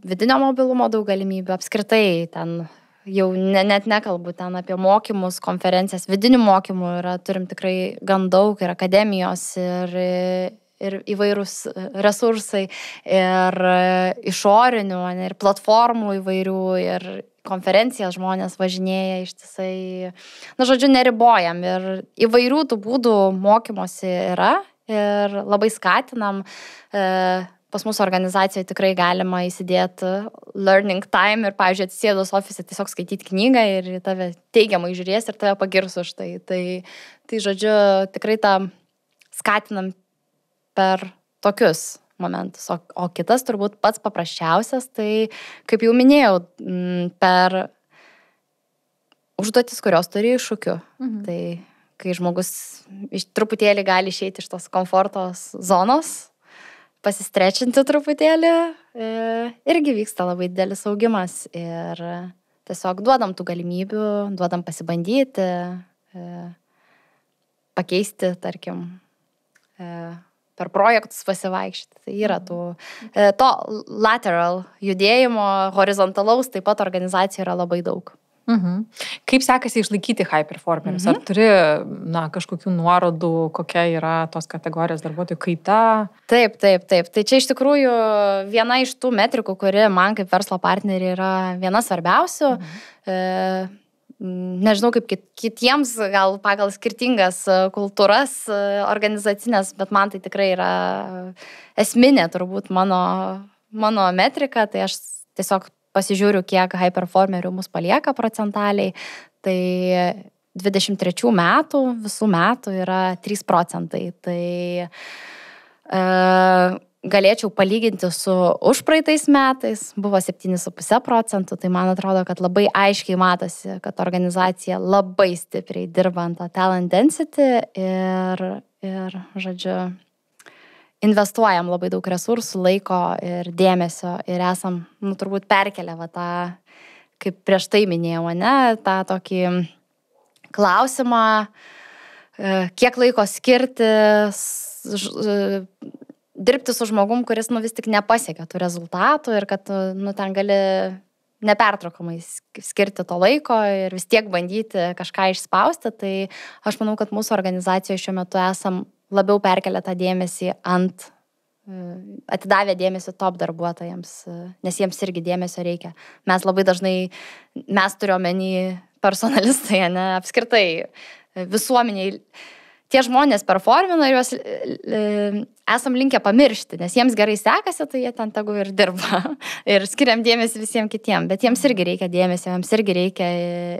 vidinio mobilumo daug galimybių, apskritai ten jau net nekalbu ten apie mokymus, konferencijas, vidinių mokymų turim tikrai gan daug ir akademijos ir įvairūs resursai ir išorinių ir platformų įvairių ir konferencijas žmonės važinėja ištisai, žodžiu, neribojam ir įvairių tų būdų mokymosi yra ir labai skatinam. Pas mūsų organizacijoje tikrai galima įsidėti learning time ir, pavyzdžiui, atsisėdus ofise tiesiog skaityti knygą ir tave teigiamai žiūrės ir tave pagirs už tai. Tai žodžiu, tikrai tą skatinam per tokius momentus. O kitas turbūt pats paprasčiausias, tai, kaip jau minėjau, per užduotis, kurios turi iššūkių. Tai kai žmogus truputėlį gali išeiti iš tos komforto zonos, pasistrečinti truputėlį, irgi vyksta labai didelis augimas ir tiesiog duodam tų galimybių, duodam pasibandyti, pakeisti, tarkim, per projektus pasivaikščioti. Tai yra to lateral judėjimo, horizontalaus, taip pat organizacijų yra labai daug. Kaip sekasi išlaikyti high performerius? Ar turi kažkokių nuorodų, kokia yra tos kategorijos darbuotojų kaita? Taip. Tai čia iš tikrųjų viena iš tų metrikų, kuri man kaip verslo partneriai yra viena svarbiausių. Nežinau kaip kitiems, gal pagal skirtingas kultūras organizacinės, bet man tai tikrai yra esminė turbūt mano metrika. Tai aš tiesiog pasižiūriu, kiek high performerių mus palieka procentaliai. Tai 23 metų, visų metų yra 3%. Tai galėčiau palyginti su užpraeitais metais, buvo 7,5%. Tai man atrodo, kad labai aiškiai matosi, kad organizacija labai stipriai dirba ant tą talent density ir žodžiu, investuojam labai daug resursų, laiko ir dėmesio ir esam, turbūt perkelę tą, kaip prieš tai minėjau, tą tokį klausimą, kiek laiko skirti dirbti su žmogum, kuris vis tik nepasiekia tų rezultatų ir kad ten gali nepertraukamai skirti to laiko ir vis tiek bandyti kažką išspausti. Tai aš manau, kad mūsų organizacijoje šiuo metu esam labiau perkelia tą dėmesį atidavę dėmesį top darbuotojams, nes jiems irgi dėmesio reikia. Mes labai dažnai, mes turiuomenį personalistai, apskritai visuomeniai, tie žmonės performina ir juos esam linkę pamiršti, nes jiems gerai sekasi, tai jie ten tegu ir dirba ir skiriam dėmesį visiems kitiem, bet jiems irgi reikia dėmesio, jiems irgi reikia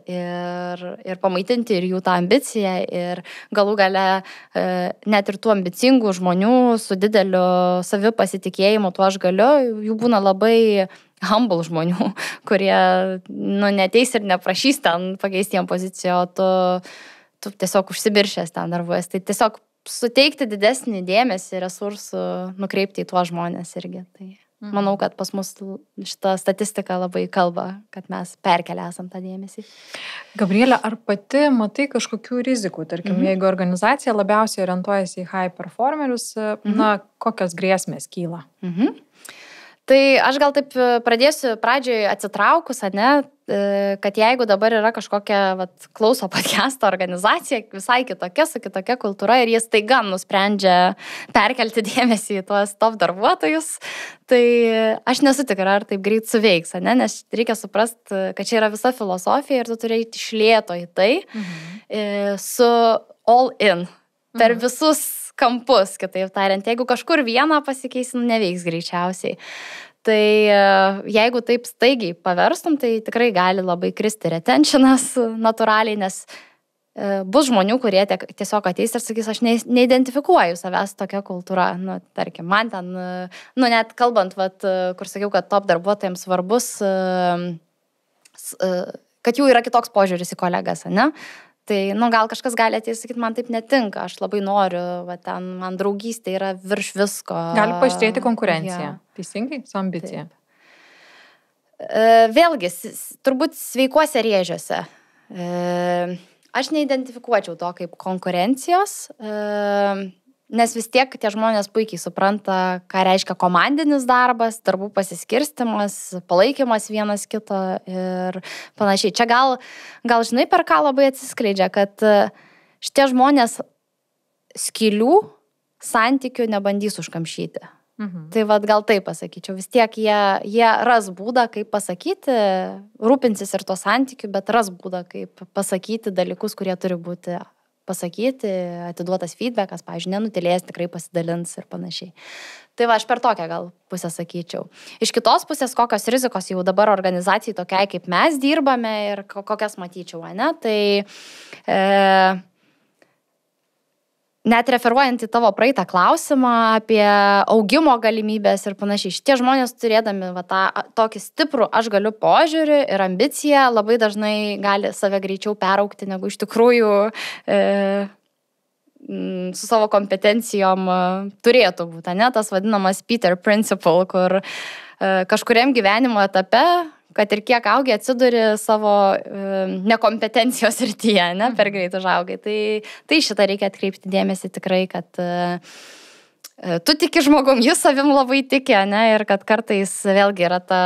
ir pamaitinti ir jų tą ambiciją ir galų gale net ir tų ambicingų žmonių su dideliu savipasitikėjimu, tuo aš galiu, jų būna labai humble žmonių, kurie neteis ir neprašys ten pakeisti jiem poziciją, o tu tiesiog užsibiršęs ten darbuojas. Tai tiesiog suteikti didesnį dėmesį, resursų, nukreipti į tuos žmonės irgi. Tai manau, kad pas mus šita statistika labai kalba, kad mes perkelia esam tą dėmesį. Gabrielė, ar pati matai kažkokių rizikų? Tarkim, jeigu organizacija labiausiai orientuojasi į high performerius, kokios grėsmės kyla? Tai aš gal taip pradėsiu pradžioje atsitraukus, kad jeigu dabar yra kažkokia klauso podcast'o organizacija, visai kitokia, su kitokia kultūra ir jis staiga nusprendžia perkelti dėmesį į tuos top darbuotojus, tai aš nesu tikra, ar taip greit suveiks, nes reikia suprasti, kad čia yra visa filosofija ir tu turi eiti iš lėto į tai, su all in, per visus kampus, kitaip tariant. Jeigu kažkur vieną pasikeisi, neveiks greičiausiai. Tai jeigu taip staigiai paverstum, tai tikrai gali labai kristi retentionas natūraliai, nes bus žmonių, kurie tiesiog ateis ir sakys, aš neidentifikuoju savęs tokia kultūra. Tarkim, man ten, net kalbant, kur sakiau, kad top darbuotojams svarbus, kad jų yra kitoks požiūris į kolegas, Tai, gal kažkas gali ateiti sakyti, man taip netinka, aš labai noriu, man draugystė yra virš visko. Gali paaštrėti konkurencija, teisingai, su ambicija. Vėlgi, turbūt sveikuose rėžiuose. Aš neidentifikuočiau to kaip konkurencijos, nes vis tiek tie žmonės puikiai supranta, ką reiškia komandinis darbas, darbų pasiskirstimas, palaikymas vienas kito ir panašiai. Čia gal žinai, per ką labai atsiskleidžia, kad šitie žmonės skylių santykių nebandys užkamšyti. Tai gal taip pasakyčiau, vis tiek jie ras būdą, kaip pasakyti, rūpinsis ir to santykių, bet ras būdą, kaip pasakyti dalykus, kurie turi būti pasakyti, atiduotas feedbackas, pavyzdžiui, nenutilės, tikrai pasidalins ir panašiai. Tai aš per tokią gal pusę sakyčiau. Iš kitos pusės, kokios rizikos jau dabar organizacijai tokiai, kaip mes dirbame ir kokias matyčiau, Tai net referuojant į tavo praeitą klausimą apie augimo galimybės ir panašiai, šitie žmonės turėdami tokį stiprų aš galiu požiūrį ir ambiciją labai dažnai gali save greičiau peraugti negu iš tikrųjų su savo kompetencijom turėtų būti, ne? Tas vadinamas Peter Principle, kur kažkuriam gyvenimo etape, kad ir kiek augi, atsiduri savo nekompetencijos srityje, ne, per greit užaugai. Tai šitą reikia atkreipti dėmesį tikrai, kad tu tiki žmogum, jis savim labai tiki, ne, ir kad kartais vėlgi yra ta,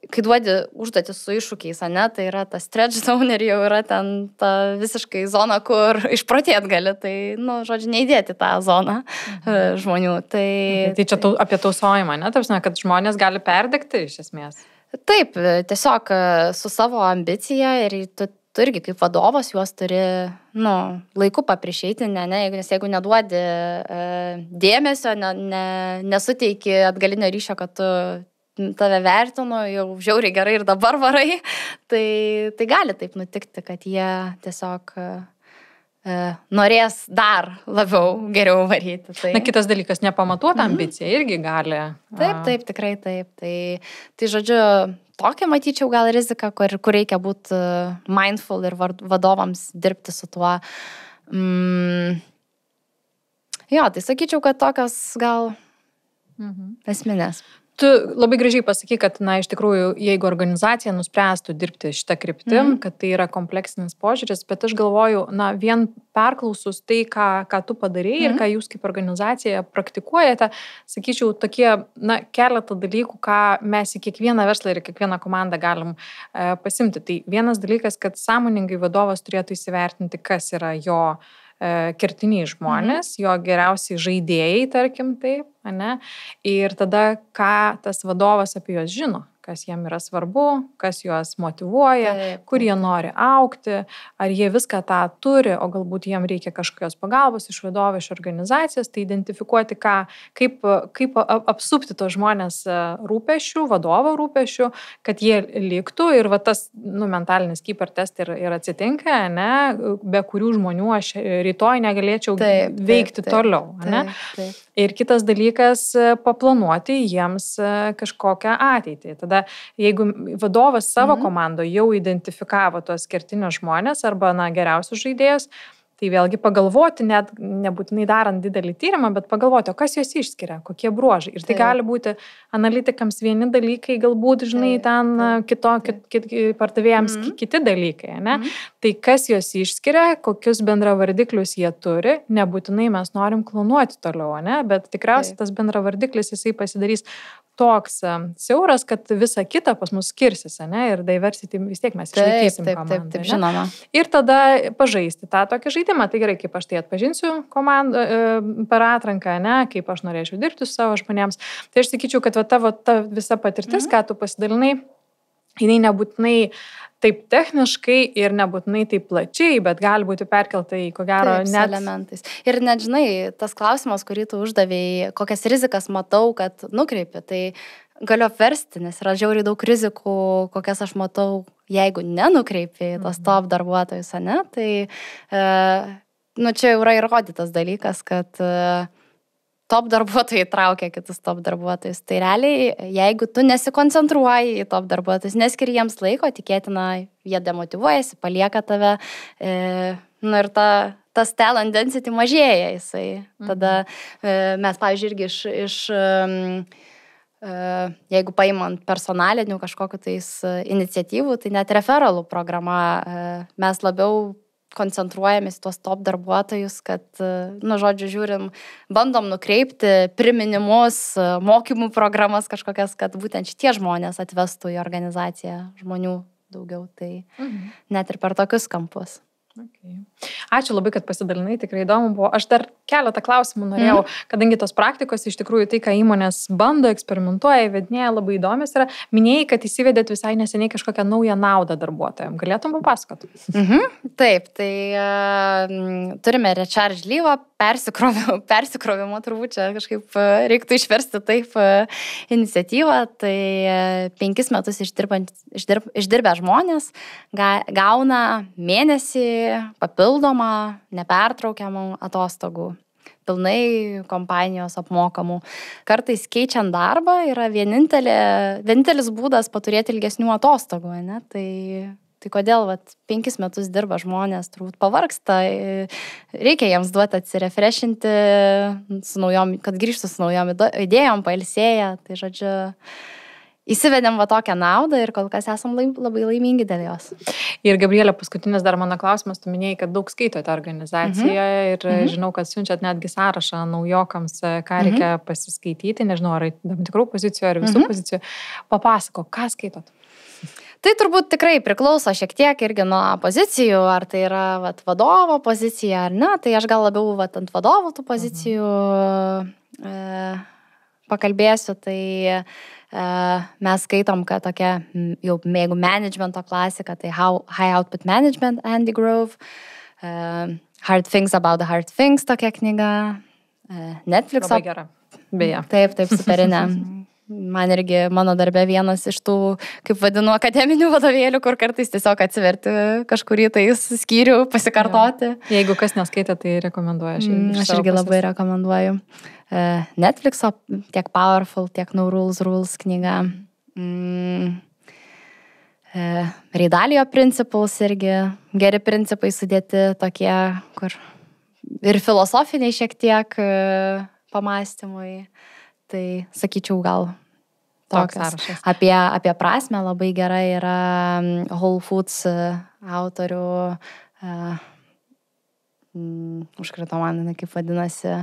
kai duodi užduotis su iššūkiais, ne, tai yra ta stretch zone ir jau yra ten ta visiškai zona, kur išprotėt gali, tai, žodžiu, neįdėti tą zoną žmonių. Tai čia apie tausojimą, ne, taip, kad žmonės gali perdegti iš esmės. Taip, tiesiog su savo ambicija ir tu irgi kaip vadovas juos turi, laiku paprišeiti, nes jeigu neduodi dėmesio, nesuteiki atgalinio ryšio, kad tu tave vertinu, jau žiauriai gerai ir dabar varai, tai gali taip nutikti, kad jie tiesiog norės dar labiau geriau varyti. Tai... kitas dalykas, nepamatuota ambicija irgi gali. Taip, tikrai taip. Tai žodžiu, tokia matyčiau gal rizika, kur reikia būti mindful ir vadovams dirbti su tuo. Jo, tai sakyčiau, kad tokios gal esminės. Tu labai gražiai pasakai, kad, iš tikrųjų, jeigu organizacija nuspręstų dirbti šitą kryptim, kad tai yra kompleksinis požiūris, bet aš galvoju, vien perklausus tai, ką tu padarei ir ką jūs kaip organizacija praktikuojate, sakyčiau, tokie, keletą dalykų, ką mes į kiekvieną verslą ir kiekvieną komandą galim pasimti. Tai vienas dalykas, kad sąmoningai vadovas turėtų įsivertinti, kas yra jo kertiniai žmonės, jo geriausiai žaidėjai, tarkim taip, ne? Ir tada, ką tas vadovas apie juos žino, kas jiem yra svarbu, kas juos motyvuoja, kur jie nori augti, ar jie viską tą turi, o galbūt jiem reikia kažkokios pagalbos iš vadovo, iš organizacijos, tai identifikuoti, kaip apsupti tos žmonės rūpesčių, vadovo rūpesčių, kad jie liktų ir tas mentalinis keeper test ir atsitinka, ne, be kurių žmonių aš rytoj negalėčiau veikti toliau. Ne? Ir kitas dalykas, paplanuoti jiems kažkokią ateitį. Tada, jeigu vadovas savo komandoje jau identifikavo tuos kertinius žmonės arba, geriausius žaidėjus, tai vėlgi pagalvoti, net nebūtinai darant didelį tyrimą, bet pagalvoti, o kas juos išskiria, kokie bruožai. Ir tai gali būti analitikams vieni dalykai, galbūt, pardavėjams kiti dalykai, ne? Tai kas juos išskiria, kokius bendravardiklius jie turi, nebūtinai mes norim klonuoti toliau, ne? Bet tikriausiai tas bendravardiklis jisai pasidarys toks siauras, kad visa kita pas mus skirsis, ne? Ir diversity vis tiek mes išlaikysim komandą. Taip, žinoma. Ir tada pažaisti tą tokį žaidimą. Tai gerai, kaip aš tai atpažinsiu komandą per atranką, ne? Kaip aš norėčiau dirbti su savo žmonėms. Tai aš sakyčiau, kad tavo ta visa patirtis, ką tu pasidalinai, jinai nebūtinai taip techniškai ir nebūtinai taip plačiai, bet gali būti perkelta į, ko gero, net elementais. Ir net, žinai, tas klausimas, kurį tu uždavėjai, kokias rizikas matau, kad nukreipi, tai galiu apversti, nes yra žiauriai daug rizikų, kokias aš matau, jeigu nenukreipi tos top darbuotojus, ne? Tai, čia jau yra įrodytas dalykas, kad top darbuotojai traukia kitus top darbuotojus. Tai realiai, jeigu tu nesikoncentruoji į top darbuotojus, neskiri jiems laiko, tikėtina, jie demotyvuojasi, palieka tave, ir tas talent density mažėja jisai. Tada mes, pavyzdžiui, irgi jeigu paimant personalinių kažkokių tais iniciatyvų, tai net referalų programa mes labiau koncentruojamės į tuos top darbuotojus, kad, žodžiu, žiūrim, bandom nukreipti priminimus, mokymų programas kažkokias, kad būtent šitie žmonės atvestų į organizaciją žmonių daugiau, tai net ir per tokius kampus. Okay. Ačiū labai, kad pasidalinai, tikrai įdomu buvo. Aš dar keletą klausimų norėjau, kadangi tos praktikos iš tikrųjų tai, ką įmonės bando, eksperimentuoja, vedinėja, labai įdomios yra. Minėjai, kad įsivedėt visai neseniai kažkokią naują naudą darbuotojams. Galėtum papasakoti? Taip, tai turime recharge leave, persikrovimo turbūt čia kažkaip reiktų išversti taip iniciatyvą. Tai 5 metus išdirbę žmonės gauna mėnesį papildomą, nepertraukiamų atostogų. Pilnai kompanijos apmokamų. Kartais keičiant darbą yra vienintelis būdas paturėti ilgesnių atostogų, ne? Tai kodėl 5 metus dirba žmonės, turbūt pavargsta, reikia jiems duoti atsirefreshinti, kad grįžtų su naujom idėjom, pailsėję. Tai žodžiu, įsivedėm tokią naudą ir kol kas esam labai laimingi dėl jos. Ir Gabrielė, paskutinis dar mano klausimas, tu minėjai, kad daug skaitote organizacijoje ir žinau, kad siunčiat netgi sąrašą naujokams, ką reikia pasiskaityti, nežinau, ar tam tikrų pozicijų ar visų pozicijų. Papasako, ką skaitot? Tai turbūt tikrai priklauso šiek tiek irgi nuo pozicijų, ar tai yra vadovo pozicija ar ne, tai aš gal labiau ant vadovų tų pozicijų pakalbėsiu, tai mes skaitom, kad tokia, jau jeigu managemento klasika, tai High Output Management, Andy Grove, Hard Things About the Hard Things, tokia knyga, Netflix'o. Labai gera, beje. Taip, superinė. Man irgi mano darbe vienas iš tų, kaip vadinu, akademinių vadovėlių, kur kartais tiesiog atsiverti kažkurį tai skyrių, pasikartoti. Jeigu kas neskaitė, tai rekomenduoju. Aš irgi labai rekomenduoju. Netflix'o tiek Powerful, tiek No Rules knyga. Reidalijo Principles irgi geri principai sudėti tokie, kur ir filosofiniai šiek tiek pamąstymui. Tai sakyčiau gal toks apie prasmę labai gerai yra Whole Foods autorių, užkrito man, kaip vadinasi,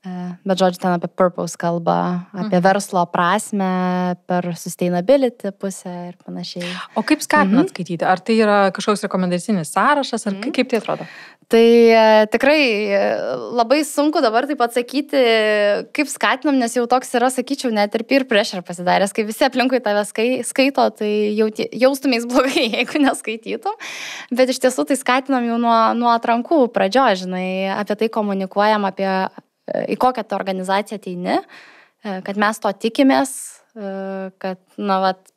bet žodžiu ten apie purpose kalba, apie verslo prasmę per sustainability pusę ir panašiai. O kaip skatinat skaityti? Ar tai yra kažkoks rekomendacinis sąrašas, ar kaip tai atrodo? Tai tikrai labai sunku dabar taip atsakyti, kaip skatinam, nes jau toks yra, sakyčiau, net ir peer pressure pasidaręs, kai visi aplinkui tave skaito, tai jaustumės blogai, jeigu neskaitytum. Bet iš tiesų tai skatinam jau nuo atrankų pradžios, žinai, apie tai komunikuojam, į kokią tą organizaciją ateini, kad mes to tikimės, kad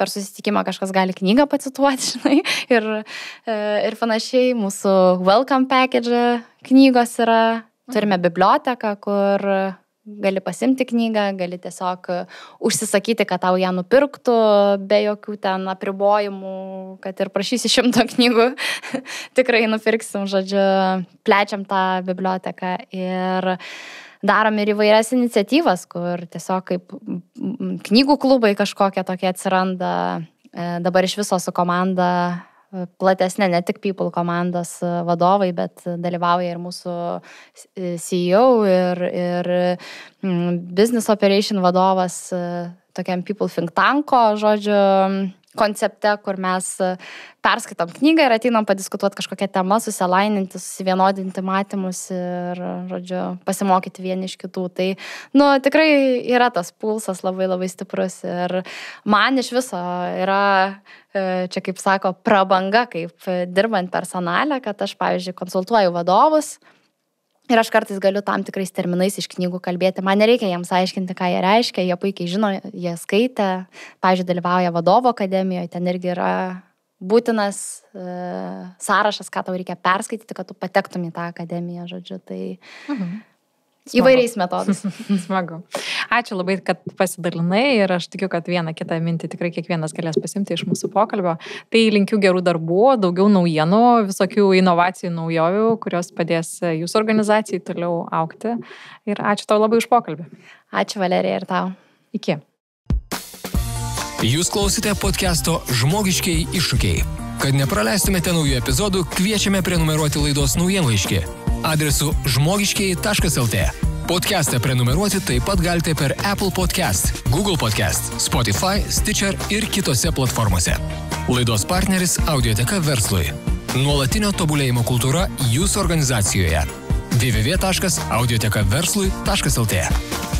per susitikimą kažkas gali knygą pacituoti, žinai, ir panašiai. Mūsų welcome package knygos yra, turime biblioteką, kur gali pasimti knygą, gali tiesiog užsisakyti, kad tau ją nupirktų, be jokių ten apribojimų, kad ir prašysi 100 knygų, tikrai nupirksim, žodžiu, plečiam tą biblioteką ir darom ir įvairias iniciatyvas, kur tiesiog kaip knygų klubai kažkokie tokie atsiranda. Dabar iš viso su komanda platesnė, ne tik People komandos vadovai, bet dalyvauja ir mūsų CEO ir Business Operation vadovas tokiam People Think Tanko, žodžiu, koncepte, kur mes perskaitom knygą ir ateinam padiskutuoti kažkokią temą, susilaininti, susivienodinti matymus ir, žodžiu, pasimokyti vieni iš kitų. Tai, tikrai yra tas pulsas labai labai stiprus ir man iš viso yra, čia kaip sako, prabanga, kaip dirbant personale, kad aš, pavyzdžiui, konsultuoju vadovus. Ir aš kartais galiu tam tikrais terminais iš knygų kalbėti. Man nereikia jiems aiškinti, ką jie reiškia. Jie puikiai žino, jie skaitė. Pavyzdžiui, dalyvauja vadovo akademijoje. Ten irgi yra būtinas sąrašas, ką tau reikia perskaityti, kad tu patektum į tą akademiją, žodžiu. Tai įvairiais metodais. Smagu. Ačiū labai, kad pasidalinai ir aš tikiu, kad vieną kitą mintį tikrai kiekvienas galės pasimti iš mūsų pokalbio. Tai linkiu gerų darbų, daugiau naujienų, visokių inovacijų, naujovių, kurios padės jūsų organizacijai toliau augti. Ir ačiū tau labai už pokalbį. Ačiū, Valerija, ir tau. Iki. Jūs klausite podcast'o Žmogiškieji iššūkiai. Kad nepraleistumėte naujų epizodų, kviečiame prenumeruoti laidos naujienlaiškį adresu žmogiškieji.lt. Podcast'ą prenumeruoti taip pat galite per Apple Podcast, Google Podcast, Spotify, Stitcher ir kitose platformose. Laidos partneris Audioteka verslui. Nuolatinio tobulėjimo kultūra jūsų organizacijoje. www.audiotekaverslui.lt.